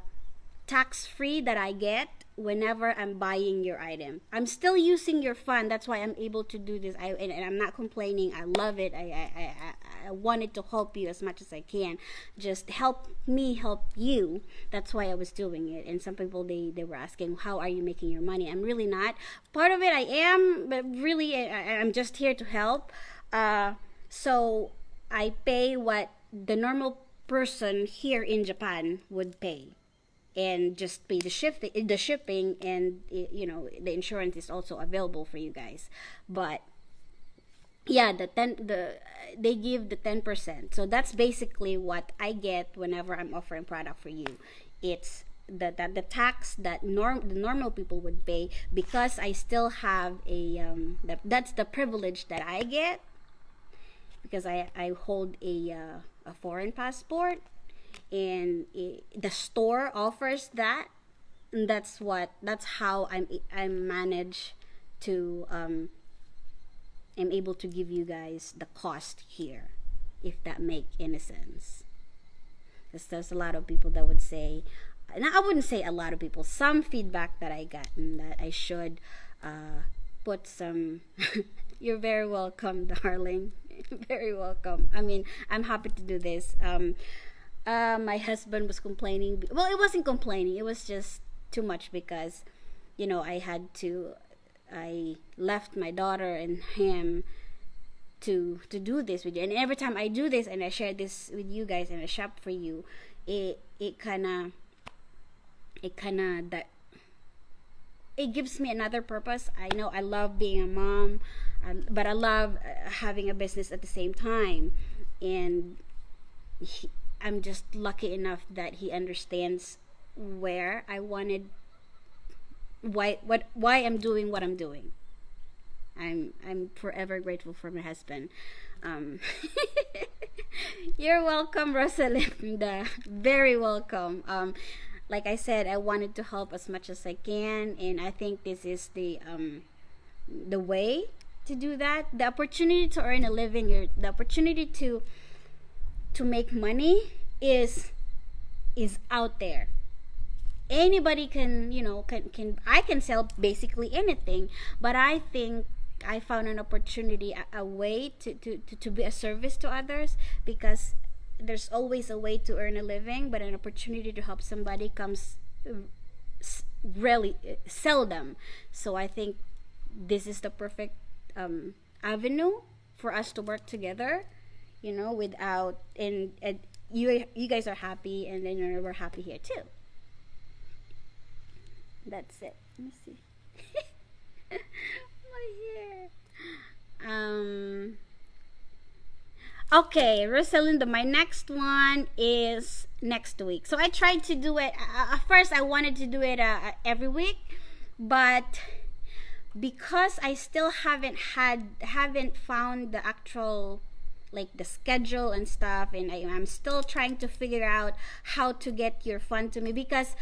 tax free that I get whenever I'm buying your item. I'm still using your fund. That's why I'm able to do this. And I'm not complaining. I love it. I wanted to help you as much as I can. Just help me help you. That's why I was doing it. And some people, they were asking, how are you making your money? I'm really not. Part of it I am, but really I'm just here to help. So I pay what the normal person here in Japan would pay, and just pay the shipping, and the insurance is also available for you guys. But yeah, they give the 10%, so that's basically what I get whenever I'm offering product for you. It's the tax that the normal people would pay, because I still have that's the privilege that I get, because I hold a foreign passport, and the store offers that, and that's how I'm managed to am able to give you guys the cost here, if that make any sense. Because there's a lot of people that would say, and I wouldn't say a lot of people, some feedback that I gotten that I should put some you're very welcome, darling. Very welcome. I mean, I'm happy to do this. My husband was complaining. Well, it wasn't complaining, it was just too much, because I left my daughter and him to do this with you. And every time I do this and I share this with you guys and I shop for you, it kind of that it gives me another purpose. I know I love being a mom, but I love having a business at the same time. And I'm just lucky enough that he understands where I wanted, why I'm doing what I'm doing. I'm forever grateful for my husband. You're welcome, Rosalinda. Very welcome. Like I said, I wanted to help as much as I can, and I think this is the way to do that. The opportunity to earn a living, or the opportunity to make money is out there. Anybody can I can sell basically anything, but I think I found an opportunity, a way to be a service to others, because there's always a way to earn a living, but an opportunity to help somebody comes really seldom. So I think this is the perfect avenue for us to work together, without, and you guys are happy, and then we're happy here too. That's it. Let me see. My hair. Okay, Rosalinda, my next one is next week. So I tried to do it. At first, I wanted to do it every week, but because I still haven't found the actual, like, the schedule and stuff, and I'm still trying to figure out how to get your fund to me, because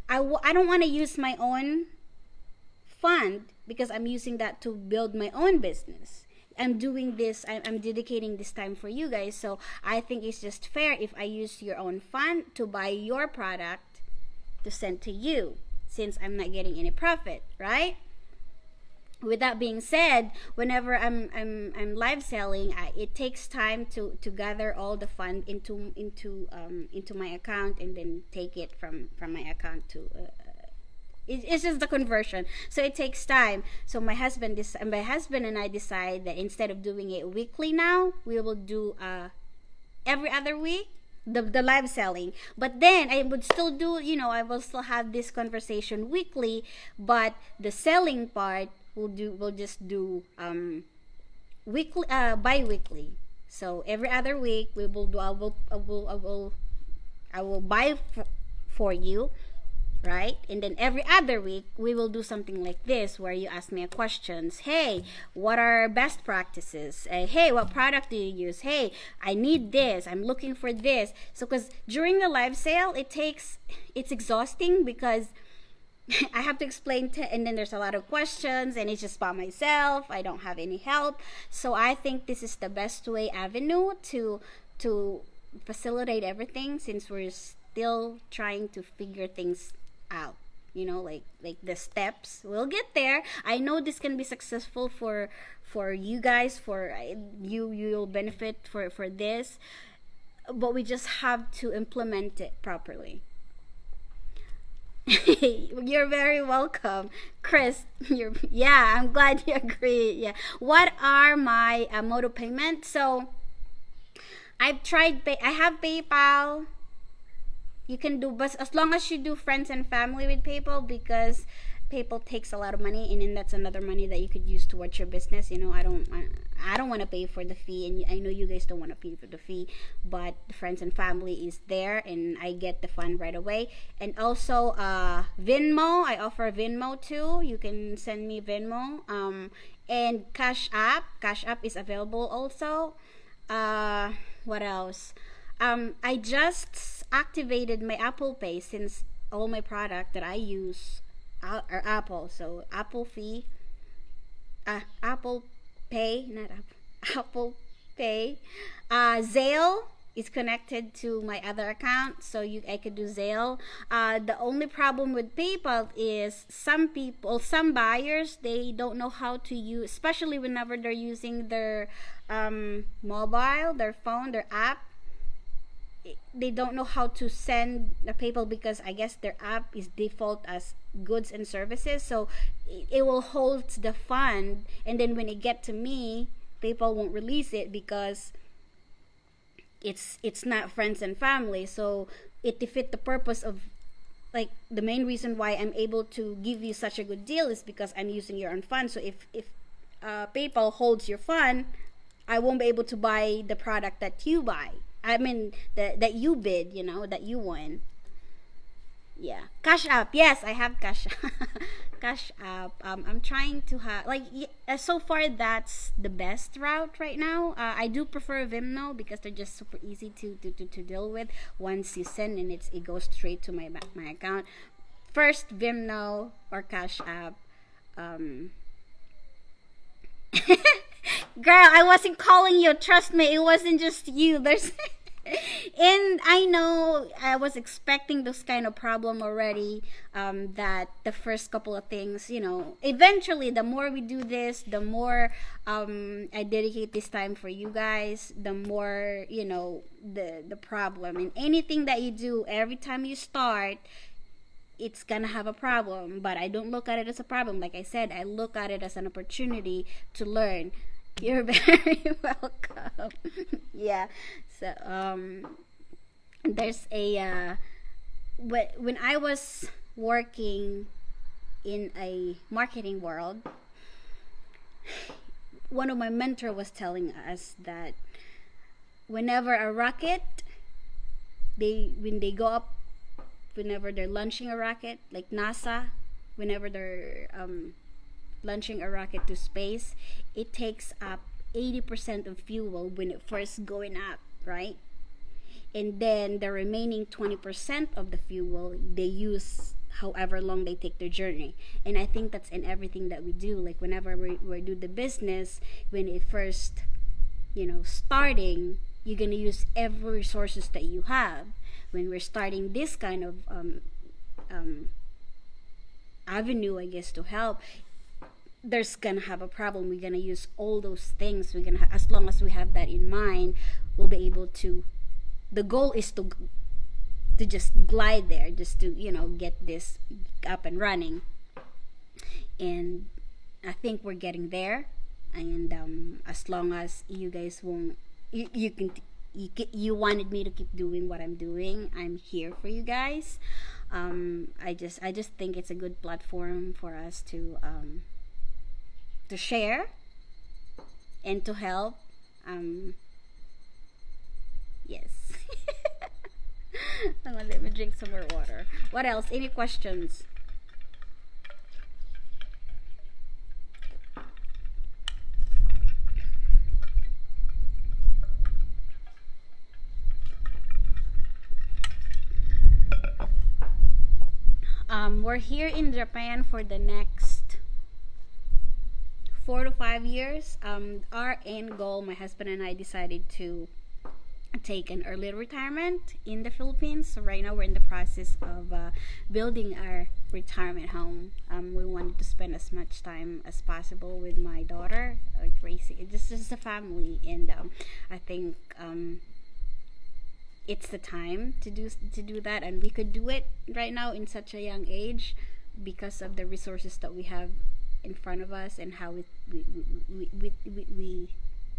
I don't want to use my own fund, because I'm using that to build my own business. I'm doing this, I'm dedicating this time for you guys, so I think it's just fair if I use your own fund to buy your product to send to you, since I'm not getting any profit, right? With that being said, whenever I'm live selling, it takes time to gather all the fund into my account, and then take it from my account to it's just the conversion, so it takes time. So my husband and I decide that instead of doing it weekly, now we will do every other week, the live selling. But then I would still do, I will still have this conversation weekly, but the selling part we'll just do weekly, bi-weekly. So every other week we will do, I will buy for you, right? And then every other week we will do something like this, where you ask me questions. Hey, what are best practices? Hey, what product do you use? Hey, I need this, I'm looking for this. So because during the live sale, it's exhausting, because I have to explain and then there's a lot of questions, and it's just by myself, I don't have any help. So I think this is the best avenue to facilitate everything, since we're still trying to figure things out, like the steps. We'll get there. I know this can be successful for you guys, for you'll benefit for this, but we just have to implement it properly. You're very welcome, Chris. Yeah, I'm glad you agree. Yeah, what are my mode of payment? So I've tried. I have PayPal. You can do, but as long as you do friends and family with PayPal, because PayPal takes a lot of money, and then that's another money that you could use towards your business. You know, I don't want to pay for the fee, and I know you guys don't want to pay for the fee, but the friends and family is there, and I get the fund right away. And also, Venmo, I offer Venmo too. You can send me Venmo. And Cash App is available also. What else? I just activated my Apple Pay, since all my product that I use are Apple. So Apple Pay, not Apple, Apple Pay. Zelle is connected to my other account, so I could do Zelle. The only problem with PayPal is some buyers, they don't know how to use, especially whenever they're using their mobile, their phone, their app. They don't know how to send the PayPal, because I guess their app is default as goods and services, so it will hold the fund, and then when it get to me, PayPal won't release it because it's not friends and family. So it defeat the purpose of, like, the main reason why I'm able to give you such a good deal is because I'm using your own fund. So if PayPal holds your fund, I won't be able to buy the product that you buy. I mean, that you bid, that you won. Yeah. Cash App. Yes, I have Cash Cash App. I'm trying to have, like, so far that's the best route right now. I do prefer Venmo because they're just super easy to deal with. Once you send, and it goes straight to my account. First, Venmo or Cash App. Girl, I wasn't calling you. Trust me, it wasn't just you. There's and I know I was expecting this kind of problem already. That the first couple of things, eventually, the more we do this, the more I dedicate this time for you guys, the more the problem. And anything that you do, every time you start, it's gonna have a problem. But I don't look at it as a problem. Like I said, I look at it as an opportunity to learn. You're very welcome. Yeah. So there's a when I was working in a marketing world, one of my mentor was telling us that whenever a rocket, when they go up, whenever they're launching a rocket, like NASA, whenever they're launching a rocket to space, it takes up 80% of fuel when it first going up, right? And then the remaining 20% of the fuel they use however long they take their journey. And I think that's in everything that we do. Like whenever we do the business, when it first starting, you're gonna use every resources that you have. When we're starting this kind of avenue, I guess, to help, there's gonna have a problem. We're gonna use all those things. We're gonna as long as we have that in mind, we'll be able to. The goal is to just glide there, just to get this up and running. And I think we're getting there. And as long as you guys won't, you wanted me to keep doing what I'm doing, I'm here for you guys. I just think it's a good platform for us to share and to help. Yes. Let me drink some more water. What else? Any questions? We're here in Japan for the next 4 to 5 years. Our end goal, my husband and I decided to take an early retirement in the Philippines. So right now we're in the process of building our retirement home. We wanted to spend as much time as possible with my daughter, Gracie. Just as a family, and I think it's the time to do that, and we could do it right now in such a young age because of the resources that we have in front of us and how we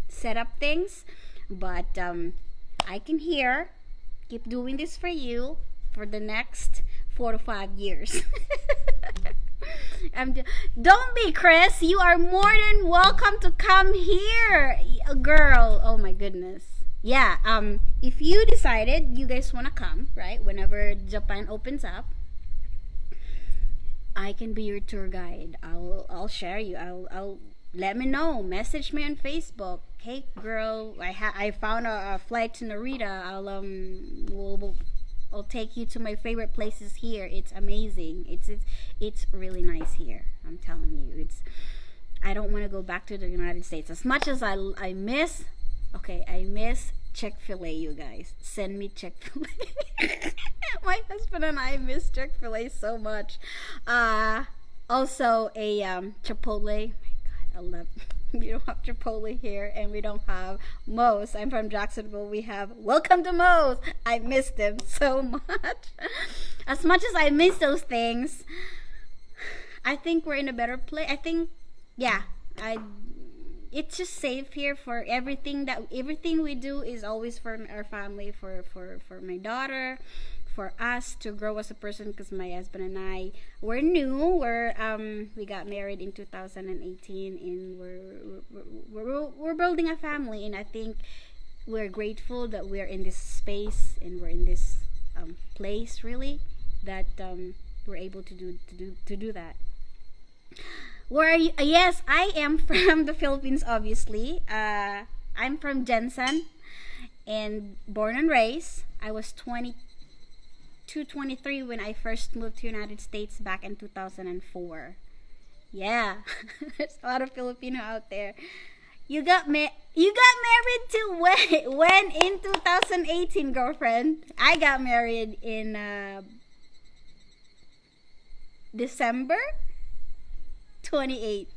set up things. But I can hear. Keep doing this for you for the next 4 to 5 years. Don't be, Chris. You are more than welcome to come here, girl. Oh my goodness. Yeah. If you decided you guys wanna come, right? Whenever Japan opens up, I can be your tour guide. I'll share you. I'll let me know. Message me on Facebook. Hey girl, I found a flight to Narita. I'll take you to my favorite places here. It's amazing. It's really nice here. I'm telling you. I don't want to go back to the United States as much as I miss. Okay, I miss Chick-fil-A, you guys. Send me Chick-fil-A. My husband and I miss Chick-fil-A so much. Also a Chipotle. I love. We don't have Chipotle here, and we don't have Moe's. I'm from Jacksonville. We have Welcome to Moe's. I miss them so much. As much as I miss those things, I think we're in a better place. I think, yeah, it's just safe here for everything we do is always for our family, for my daughter, for us to grow as a person, because my husband and I we're new. We got married in 2018, and we're building a family, and I think we're grateful that we're in this space and we're in this place, really, that we're able to do that. Where are you? Yes, I am from the Philippines, obviously. I'm from Jensen and born and raised. I was 23 when I first moved to United States back in 2004. Yeah, there's a lot of Filipino out there. You got married to when in 2018, girlfriend? I got married in December 28.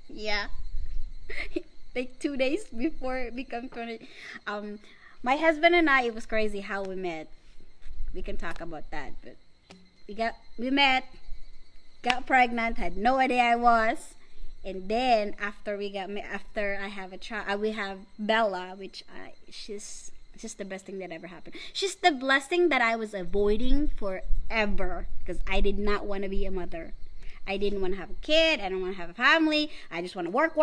Yeah. Like 2 days before it become 20. My husband and I, it was crazy how we met. We can talk about that, but we met, got pregnant, had no idea I was, and then after I have a child, we have Bella, which she's just the best thing that ever happened. She's the blessing that I was avoiding forever, because I did not want to be a mother. I didn't want to have a kid. I don't want to have a family. I just want to work.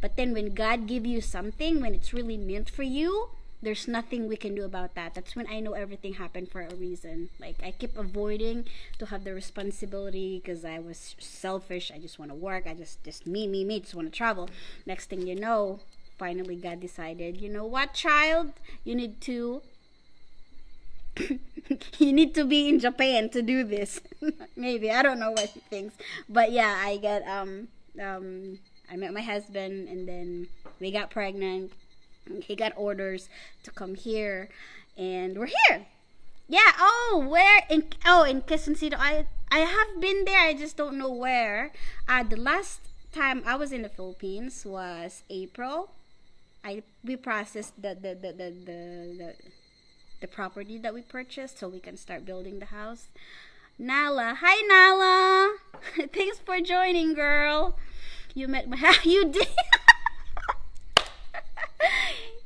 But then when God give you something, when it's really meant for you, there's nothing we can do about that. That's when I know everything happened for a reason. Like, I keep avoiding to have the responsibility because I was selfish. I just want to work. I just me, just want to travel. Next thing you know, finally God decided, you know what, child? You need to you need to be in Japan to do this. Maybe, I don't know what he thinks. But yeah, I met my husband, and then we got pregnant. He got orders to come here, and we're here. Yeah. In Quezon City. I have been there. I just don't know where. The last time I was in the Philippines was April. We processed the property that we purchased so we can start building the house. Nala, hi Nala. Thanks for joining, girl. You met my you did.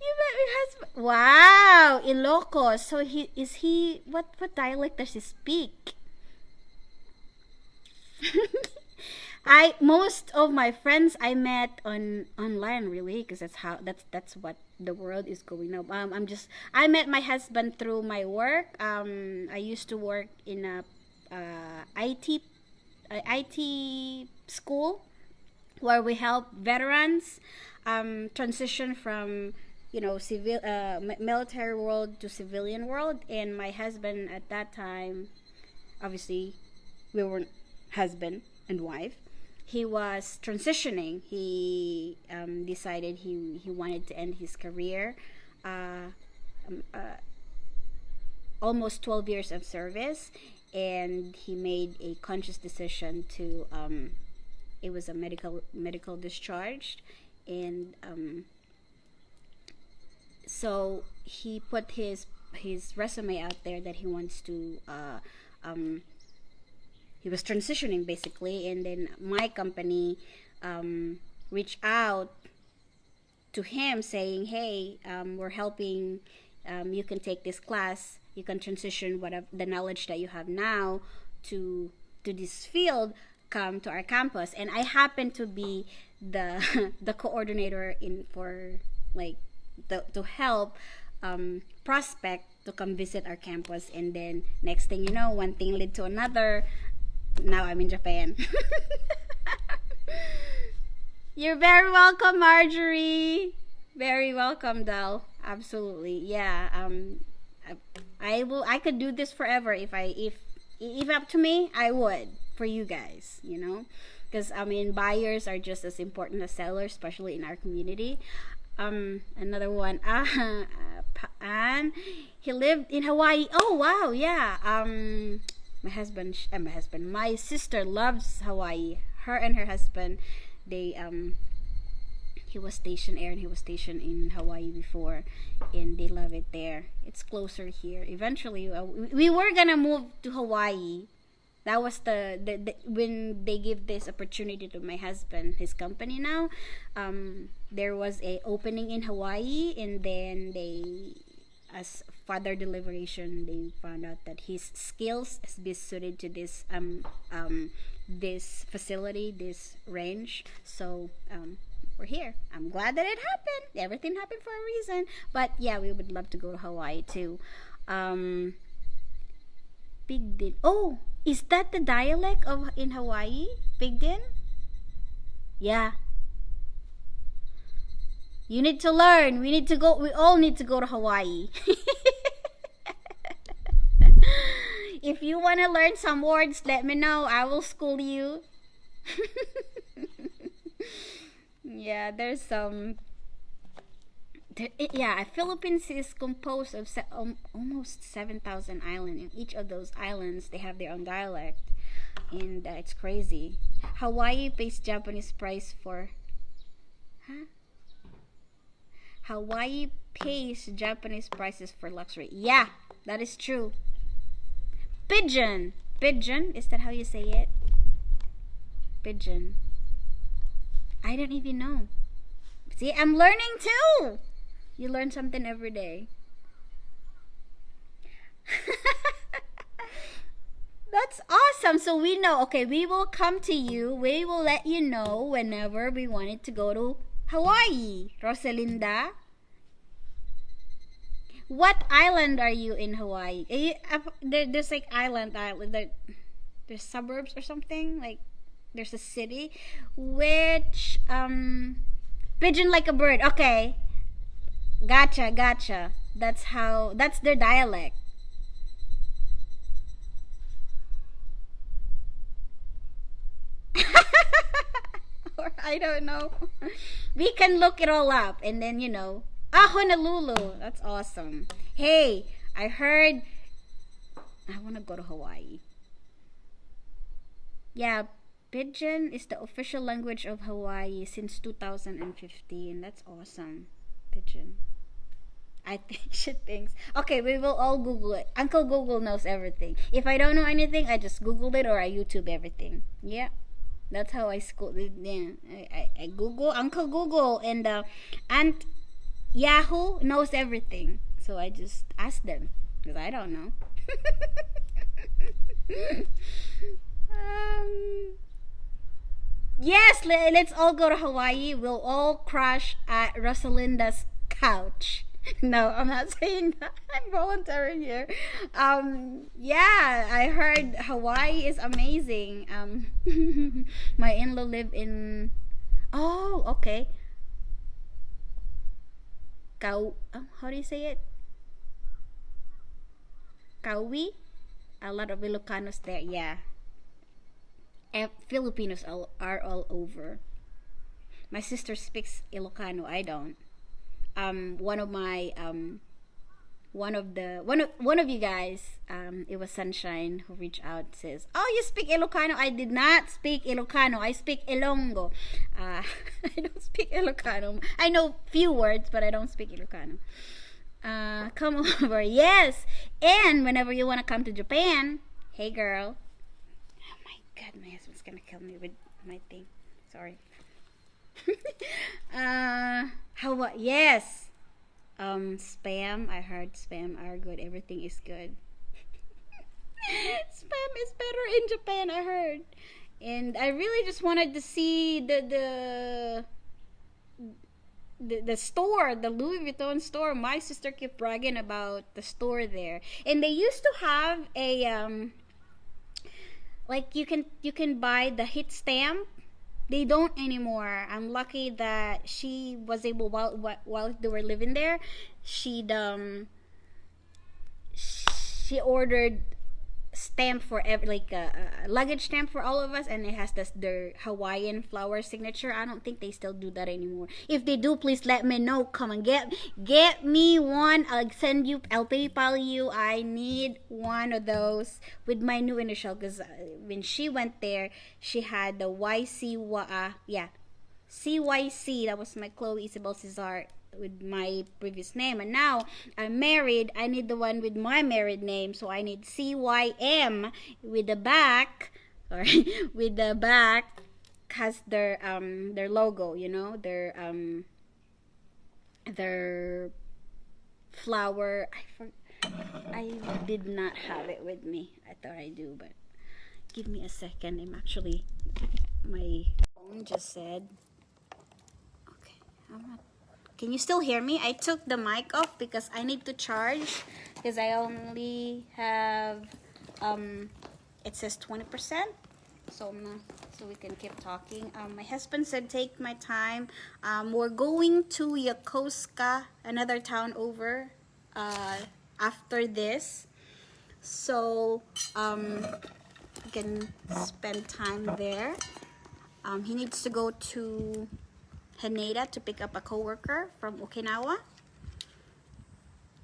You met my husband. Wow, Ilocos. So what dialect does he speak? Most of my friends I met online, really, because that's what the world is going up. I met my husband through my work. I used to work in a IT school where we help veterans transition from civil military world to civilian world. And my husband at that time, obviously we weren't husband and wife. He was transitioning. He decided he wanted to end his career. Almost 12 years of service, and he made a conscious decision to it was a medical discharge, and so he put his resume out there that he wants to he was transitioning basically, and then my company reached out to him saying, hey, we're helping, you can take this class, you can transition whatever the knowledge that you have now to this field, come to our campus. And I happen to be the the coordinator in for like to help prospect to come visit our campus. And then next thing you know, one thing led to another. Now I'm in Japan. You're very welcome, Marjorie. Very welcome, Dal. Absolutely. Yeah. I will. I could do this forever if up to me, I would for you guys. You know, because I mean, buyers are just as important as sellers, especially in our community. Another one. And he lived in Hawaii. Oh wow, yeah. My sister loves Hawaii. Her and her husband, they he was stationed in Hawaii before, and they love it there. It's closer here. Eventually, we were gonna move to Hawaii. That was the when they give this opportunity to my husband, his company now. There was a opening in Hawaii, and then they, as further deliberation, they found out that his skills is best suited to this facility, this range. So we're here. I'm glad that it happened. Everything happened for a reason. But yeah, we would love to go to Hawaii too. Pigdin. Oh, is that the dialect of in Hawaii? Pigdin? Yeah. You need to learn. We need to go. We all need to go to Hawaii. If you want to learn some words, let me know. I will school you. Yeah, there's some. Yeah, Philippines is composed of almost 7,000 islands. In each of those islands, they have their own dialect, and it's crazy. Hawaii pays Japanese price for. Huh? Hawaii pays Japanese prices for luxury. Yeah, that is true. Pigeon. Pigeon? Is that how you say it? Pigeon. I don't even know. See, I'm learning too. You learn something every day. That's awesome. So we know. Okay, we will come to you. We will let you know whenever we wanted to go to Hawaii. Rosalinda, what island are you in Hawaii? There's like island. There's suburbs or something. Like there's a city. Which pigeon like a bird. Okay, gotcha. That's their dialect. Or I don't know. We can look it all up, and then Honolulu. That's awesome. Hey, I heard I want to go to Hawaii. Yeah, Pidgin is the official language of Hawaii since 2015. That's awesome. Pidgin. I think she thinks. Okay, we will all Google it. Uncle Google knows everything. If I don't know anything, I just Google it or I YouTube everything. Yeah. That's how I school. Yeah, I Google Uncle Google, and Aunt Yahoo knows everything. So I just ask them because I don't know. Yes, let's all go to Hawaii. We'll all crash at Rosalinda's couch. No, I'm not saying that. I'm volunteering here. Yeah, I heard Hawaii is amazing. My in-law live in. Oh, okay. How do you say it? Kauwi. A lot of Ilocanos there. Yeah. Filipinos are all over. My sister speaks Ilocano. I don't. One of you guys, it was Sunshine who reached out, says, "Oh, you speak Ilocano." I did not speak Ilocano. I speak Ilonggo. I don't speak Ilocano. I know few words, but I don't speak Ilocano. Come over, yes. And whenever you want to come to Japan, hey girl. Oh my God, my husband's gonna kill me with my thing. Sorry. How? Yes. Spam. I heard spam are good. Everything is good. Spam is better in Japan. I heard. And I really just wanted to see the store, the Louis Vuitton store. My sister kept bragging about the store there, and they used to have a like you can buy the hit stamp. They don't anymore. I'm lucky that she was able while they were living there. She ordered stamp for every like a luggage stamp for all of us, and it has this their Hawaiian flower signature. I don't think they still do that anymore. If they do, please let me know. Come and get me one. I'll PayPal you. I need one of those with my new initial, because when she went there, she had the CYC. That was my Chloe Isabel Cesar with my previous name, and now I'm married. I need the one with my married name, so I need CYM with the back, or with the back has their logo, their flower. I did not have it with me. I thought I do, but give me a second. My phone just said, okay, I'm not. Can you still hear me? I took the mic off because I need to charge, because I only have it says 20%, so we can keep talking. My husband said take my time. We're going to Yokosuka, another town over, after this, so we can spend time there. He needs to go to Haneda to pick up a coworker from Okinawa.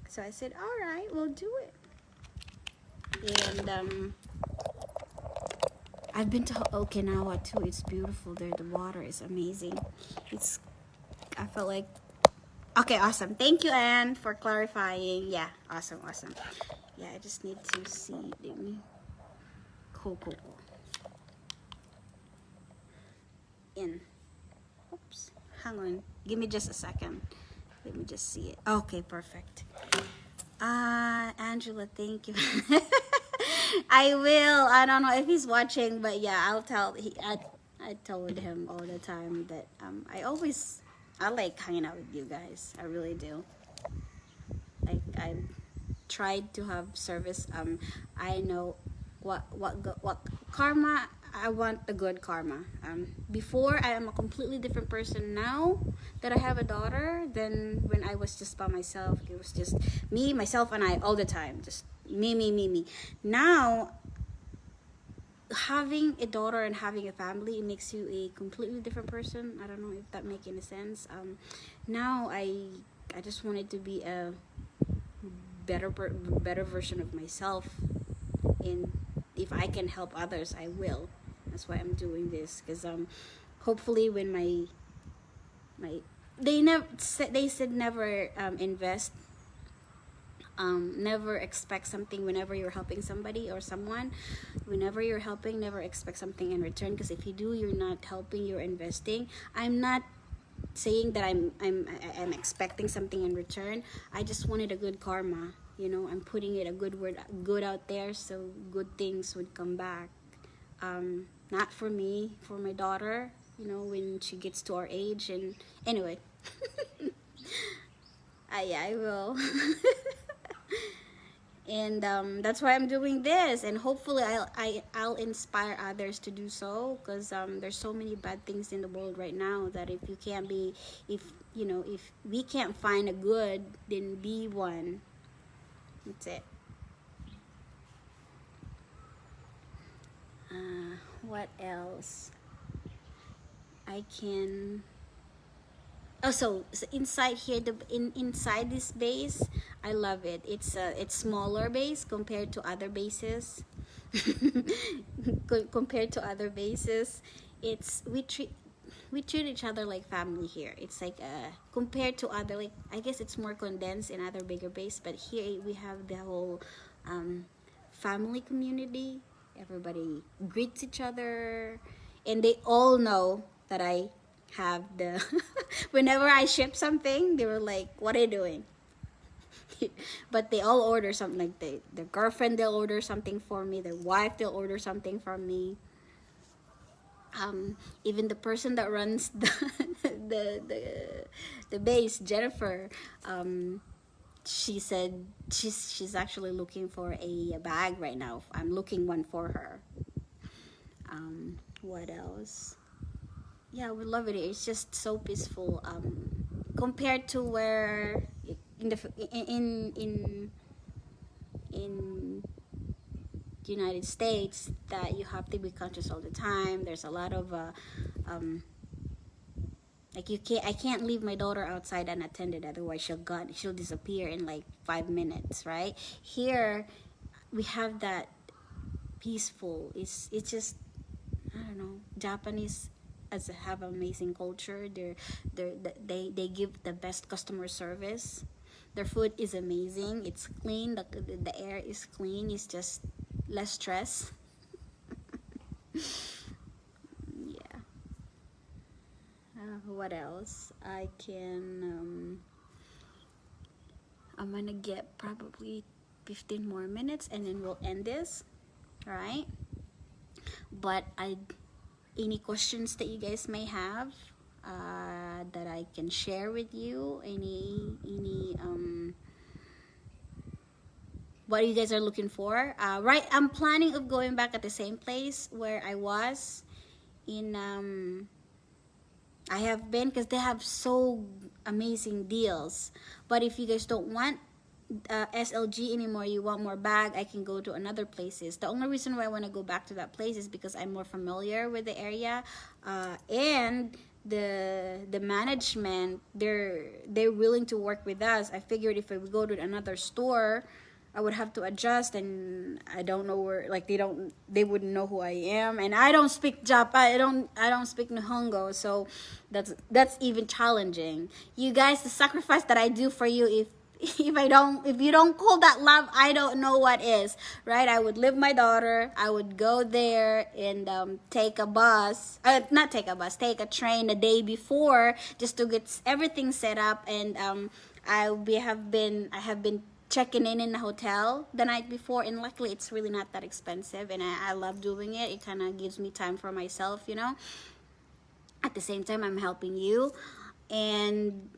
So I said, all right, we'll do it. And I've been to Okinawa too. It's beautiful there. The water is amazing. I felt like, okay, awesome. Thank you, Anne, for clarifying. Yeah, awesome. Yeah, I just need to see. Cool. In. Oops. Hang on. Give me just a second. Let me just see it. Okay, perfect. Angela, thank you. I will. I don't know if he's watching, but yeah, I'll tell. I told him all the time that I like hanging out with you guys. I really do. Like, I tried to have service. I know what karma. I want the good karma. Before, I am a completely different person now that I have a daughter than when I was just by myself. It was just me, myself, and I all the time. Just me. Now, having a daughter and having a family, it makes you a completely different person. I don't know if that makes any sense. Now, I just wanted to be a better version of myself, and if I can help others, I will. That's why I'm doing this, because hopefully when they said never invest, never expect something whenever you're helping somebody or someone. Whenever you're helping, never expect something in return, because if you do, you're not helping, you're investing. I'm not saying that I'm expecting something in return. I just wanted a good karma. I'm putting it a good out there, so good things would come back. Not for me, for my daughter, when she gets to our age. And anyway, I will. And that's why I'm doing this, and hopefully I'll inspire others to do so, because there's so many bad things in the world right now that if we can't find a good, then be one. That's it. What else? I can. Oh, so inside here, inside this base, I love it. It's smaller base compared to other bases. Compared to other bases, we treat each other like family here. It's like compared to other, like, I guess it's more condensed in other bigger base, but here we have the whole family community. Everybody greets each other, and they all know that I have the whenever I ship something, they were like, what are you doing? But they all order something, like their girlfriend, they'll order something for me, their wife, they'll order something from me. Even the person that runs the the, the base, Jennifer, she said she's actually looking for a bag right now. I'm looking one for her. What else? Yeah, we love it. It's just so peaceful. Compared to where in the in the United States, that you have to be conscious all the time. There's a lot of like I can't leave my daughter outside unattended, otherwise she'll disappear in like 5 minutes, right? Here we have that peaceful. It's just, I don't know, Japanese as have amazing culture. They give the best customer service. Their food is amazing. It's clean. The air is clean. It's just less stress. Yeah. What else? I'm gonna get probably 15 more minutes and then we'll end this. All right. But any questions that you guys may have that I can share with you, any what you guys are looking for, right? I'm planning of going back at the same place where I was in I have been, because they have so amazing deals. But if you guys don't want SLG anymore, you want more bag, I can go to another places. The only reason why I want to go back to that place is because I'm more familiar with the area, and the management, they're willing to work with us. I figured if I would go to another store, I would have to adjust, and I don't know where, like they wouldn't know who I am, and I don't speak Japan. I don't speak Nihongo, so that's even challenging. You guys, the sacrifice that I do for you, if you don't call that love, I don't know what is, right? I would leave my daughter, I would go there and take a bus, not take a bus, take a train the day before, just to get everything set up, and I have been checking in the hotel the night before, and luckily it's really not that expensive, and I love doing it. It kind of gives me time for myself, you know. At the same time, I'm helping you, and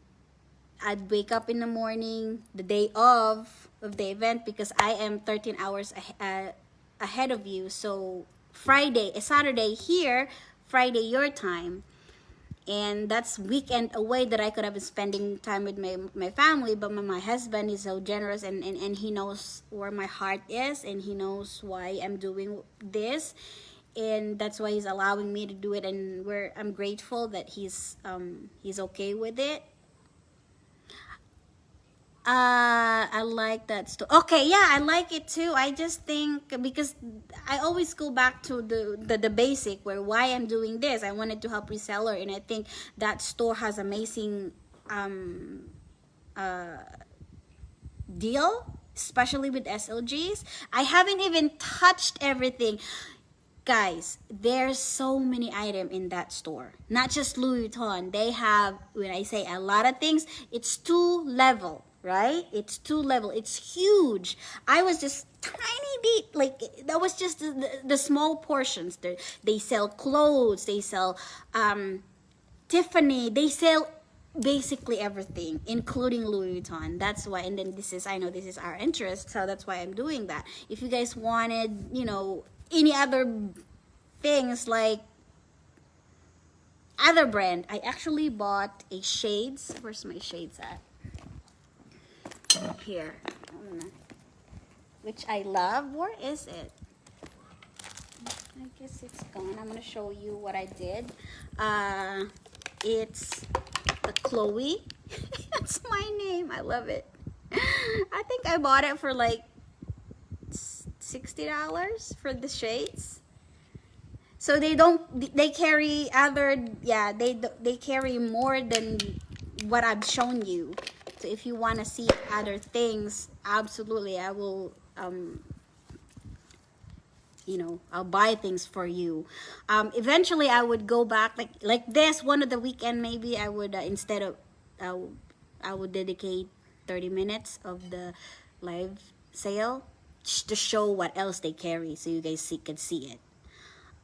I'd wake up in the morning the day of the event, because I am 13 hours ahead of you. So Saturday here, Friday your time. And that's weekend away that I could have been spending time with my family. But my husband is so generous, and he knows where my heart is, and he knows why I'm doing this, and that's why he's allowing me to do it, and I'm grateful that he's okay with it. I like that story. Okay, yeah, I like it too. I just think, because I always go back to the basic, where why I'm doing this. I wanted to help reseller, and I think that store has amazing deal, especially with SLGs. I haven't even touched everything. Guys, there's so many items in that store. Not just Louis Vuitton. They have, when I say a lot of things, it's 2-level, right? It's 2-level. It's huge. I was just tiny bit, like, that was just the small portions. They sell clothes. They sell Tiffany. They sell basically everything, including Louis Vuitton. That's why, and then I know this is our interest, so that's why I'm doing that. If you guys wanted, you know, any other things like other brand, I actually bought a shades. Where's my shades at? Here, which I love. Where is it? I guess it's gone. I'm gonna show you what I did. It's the Chloe. That's my name. I love it. I think I bought it for like $60 for the shades. So they carry other, yeah, they carry more than what I've shown you. So if you want to see other things, absolutely, I will I'll buy things for you. Eventually I would go back like this one of the weekend. Maybe I would instead of uh, I would dedicate 30 minutes of the live sale to show what else they carry, so you guys can see it.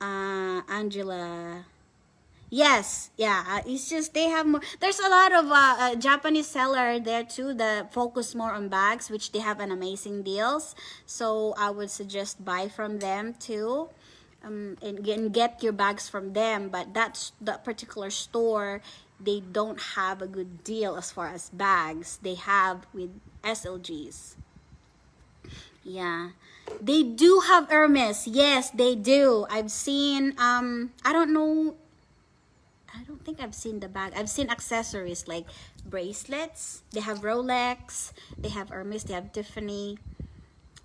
Angela. Yes, yeah. It's just they have more. There's a lot of Japanese seller there too that focus more on bags, which they have an amazing deals. So I would suggest buy from them too, and get your bags from them. But that particular store, they don't have a good deal as far as bags. They have with SLGs. Yeah. They do have Hermes. Yes, they do. I've seen I don't think I've seen the bag. I've seen accessories like bracelets. They have Rolex. They have Hermes. They have Tiffany.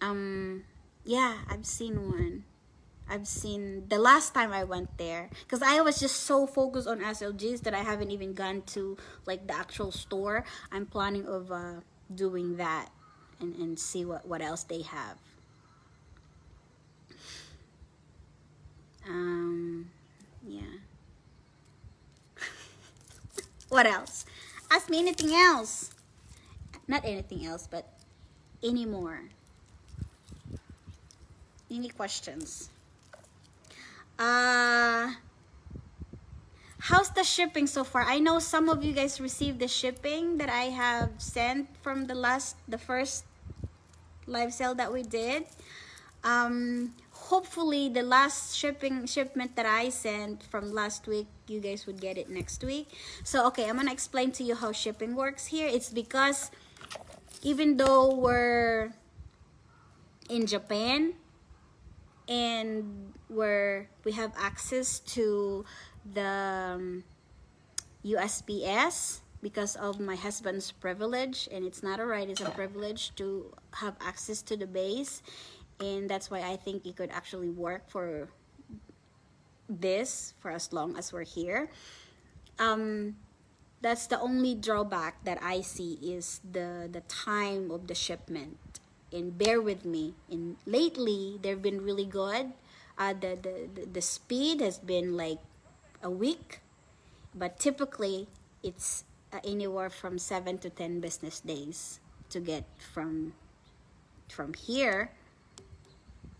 Yeah, I've seen one. I've seen the last time I went there because I was just so focused on SLGs that I haven't even gone to like the actual store. I'm planning of doing that and see what else they have. Yeah. What else? Ask me anything else. Not anything else, but any more. Any questions? How's the shipping so far? I know some of you guys received the shipping that I have sent from the first live sale that we did. Hopefully the last shipment that I sent from last week, you guys would get it next week. So okay, I'm gonna explain to you how shipping works here. It's because even though we're in Japan and we have access to the USPS because of my husband's privilege, and it's not a right, it's a privilege to have access to the base, and that's why I think it could actually work for this for as long as we're here. That's the only drawback that I see is the time of the shipment. And bear with me. And lately they've been really good. The speed has been like a week, but typically it's anywhere from 7 to 10 business days to get from here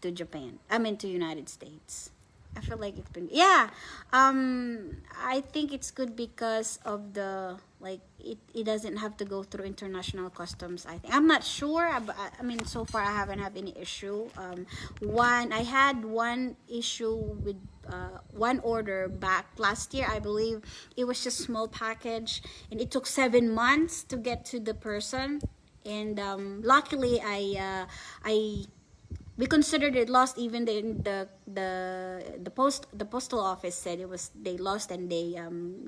to Japan. I mean to United States. I feel like it's been, yeah. I think it's good because of the, like, it doesn't have to go through international customs. I think, I'm not sure. I mean, so far I haven't had any issue. I had one issue with one order back last year. I believe it was just small package, and it took 7 months to get to the person. And luckily, we considered it lost. Even the postal office said they lost, and they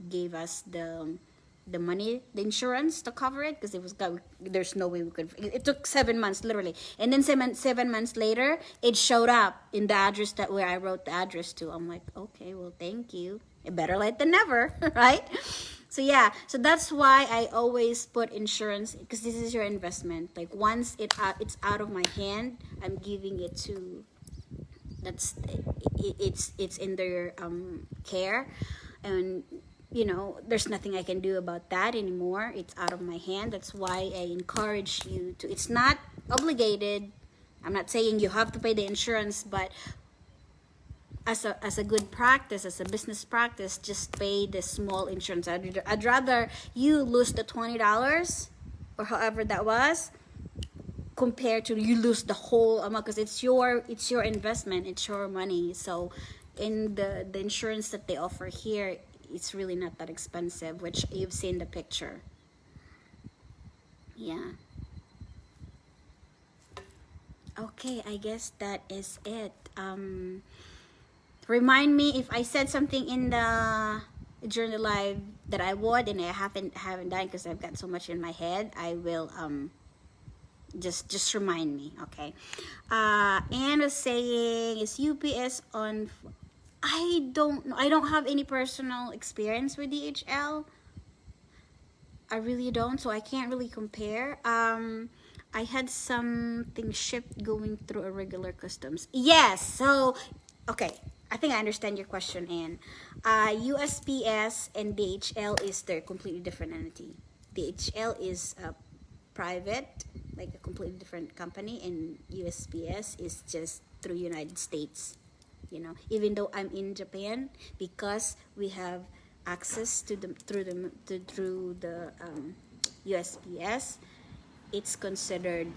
gave us the money, the insurance to cover it, because there's no way we could. It took 7 months literally, and then 7 months later it showed up in the address where I wrote the address to. I'm like, okay, well, thank you. Better late than never, right? So yeah, so that's why I always put insurance, because this is your investment. Like once it's out of my hand, I'm giving it to, it's in their care, and there's nothing I can do about that anymore. It's out of my hand. That's why I encourage you to. It's not obligated. I'm not saying you have to pay the insurance, but as a good practice, as a business practice, just pay the small insurance. I'd rather you lose the $20 or however that was, compared to you lose the whole amount, because it's your investment, it's your money. So in the insurance that they offer here, it's really not that expensive, which you've seen the picture. Yeah. Okay, I guess that is it. Remind me if I said something in during the live that I would, and I haven't done, because I've got so much in my head. I will just remind me, okay? Anne was saying, is UPS on? I don't know. I don't have any personal experience with DHL. I really don't, so I can't really compare. I had something shipped going through a regular customs. Yes. So, okay. I think I understand your question, Anne. USPS and DHL is their completely different entity. DHL is a private, like a completely different company, and USPS is just through United States. You know, even though I'm in Japan, because we have access to the through the USPS, it's considered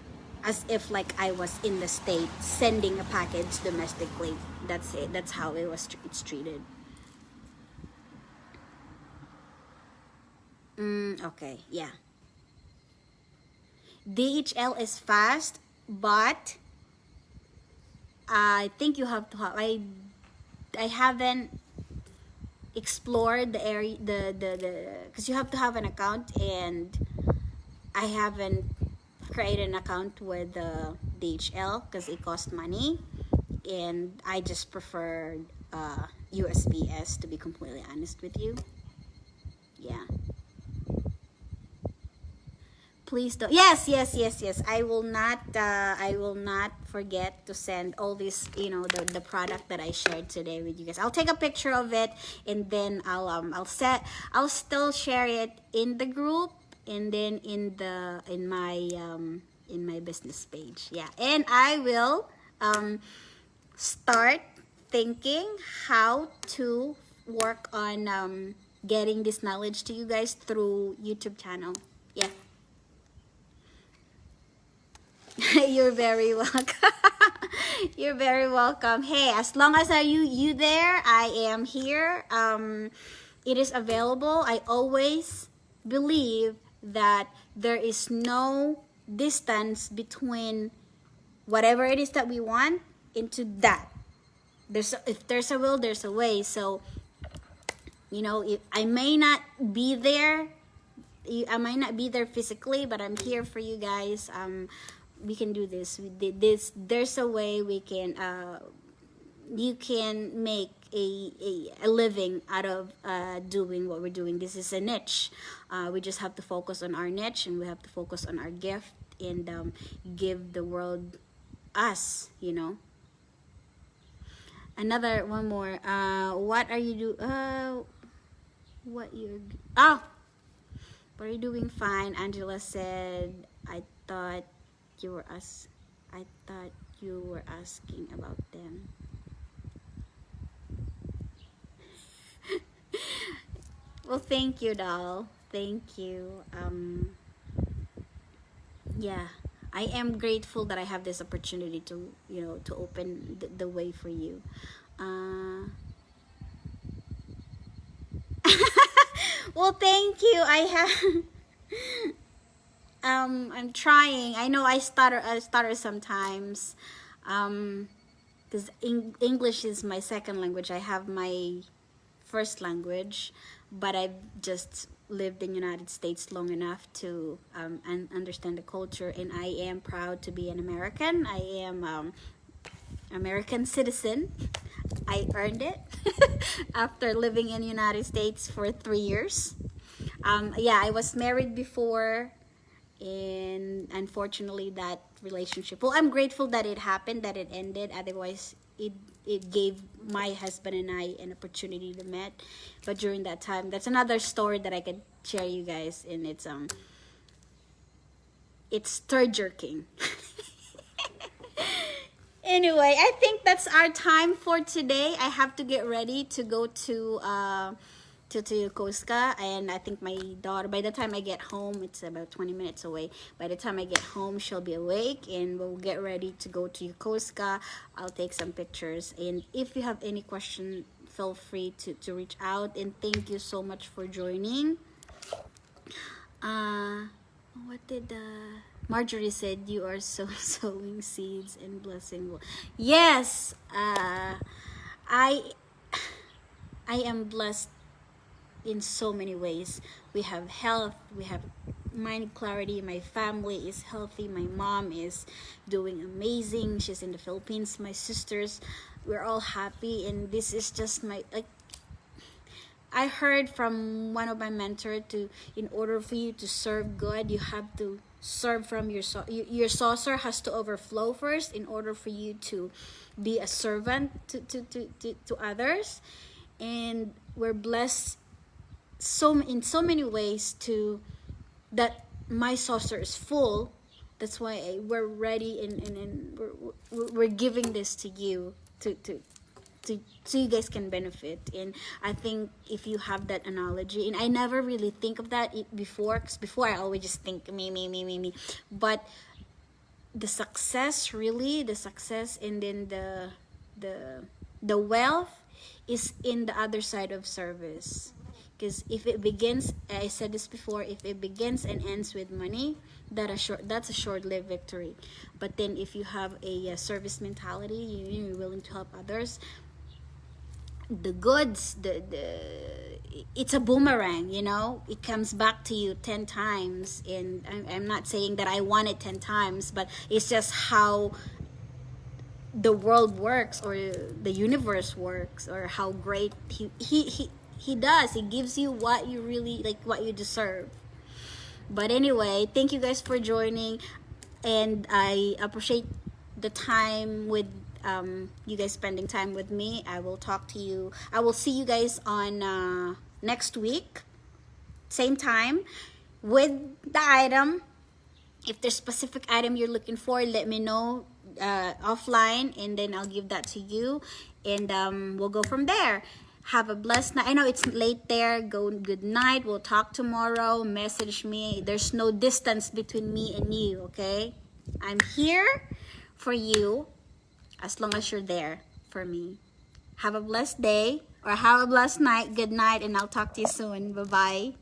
as if like I was in the state sending a package domestically. That's it. That's how it's treated. Okay, yeah. DHL is fast, but I think you have to have. I haven't explored the area, the because you have to have an account, and I haven't created an account with the DHL because it costs money, and I just prefer USPS, to be completely honest with you. Yeah. Please don't. Yes, yes, yes, yes. I will not. I will not forget to send all this. You know, the product that I shared today with you guys. I'll take a picture of it, and then I'll still share it in the group, and then in my business page. Yeah, and I will start thinking how to work on getting this knowledge to you guys through YouTube channel. Yeah. You're very welcome. You're very welcome. Hey, as long as are you there, I am here. It is available. I always believe that there is no distance between whatever it is that we want into that. If there's a will, there's a way. So, you know, if I may not be there, I might not be there physically, but I'm here for you guys. We can do this. We did this. There's a way we can. You can make a living out of doing what we're doing. This is a niche. We just have to focus on our niche, and we have to focus on our gift, and give the world us. You know. Another one more. What are you do? What you're? Oh, what are you doing? Fine. Angela said. I thought you were asking about them. Well, thank you, doll. Thank you. Yeah, I am grateful that I have this opportunity to, you know, to open the way for you. Well, thank you. I have. I'm trying. I know I stutter sometimes. Because English is my second language. I have my first language, but I've just lived in the United States long enough to understand the culture, and I am proud to be an American. I am American citizen. I earned it after living in the United States for 3 years. Yeah, I was married before, and unfortunately that relationship, well, I'm grateful that it happened, that it ended. Otherwise it gave my husband and I an opportunity to meet. But during that time, that's another story that I could share you guys, and it's stir jerking. Anyway, I think that's our time for today. I have to get ready to go to Yokosuka, and I think my daughter, by the time I get home, it's about 20 minutes away. By the time I get home, she'll be awake, and we'll get ready to go to Yokosuka. I'll take some pictures, and if you have any question, feel free to reach out. And thank you so much for joining. What did Marjorie said? You are so sowing seeds and blessing. Yes, I am blessed in so many ways. We have health, we have mind clarity, my family is healthy, my mom is doing amazing, she's in the Philippines, my sisters, we're all happy, and this is just I heard from one of my mentors to, in order for you to serve good, you have to serve from your saucer has to overflow first in order for you to be a servant to others. And we're blessed in so many ways to that my saucer is full. That's why we're ready, and we're giving this to you to so you guys can benefit. And I think if you have that analogy, and I never really think of that before, because before I always just think me, but the success, really the success, and then the wealth is in the other side of service. Because if it begins, I said this before, if it begins and ends with money, that's a short-lived victory. But then if you have a service mentality, you're willing to help others, the goods, it's a boomerang, you know, it comes back to you 10 times. And I'm not saying that I want it 10 times, but it's just how the world works, or the universe works, or how great he does. He gives you what you really like, what you deserve. But anyway, thank you guys for joining, and I appreciate the time with you guys spending time with me. I will see you guys on next week, same time, with the item. If there's specific item you're looking for, let me know offline, and then I'll give that to you, and we'll go from there. Have a blessed night. I know it's late there. Good night. We'll talk tomorrow. Message me. There's no distance between me and you, okay? I'm here for you as long as you're there for me. Have a blessed day, or have a blessed night. Good night, and I'll talk to you soon. Bye-bye.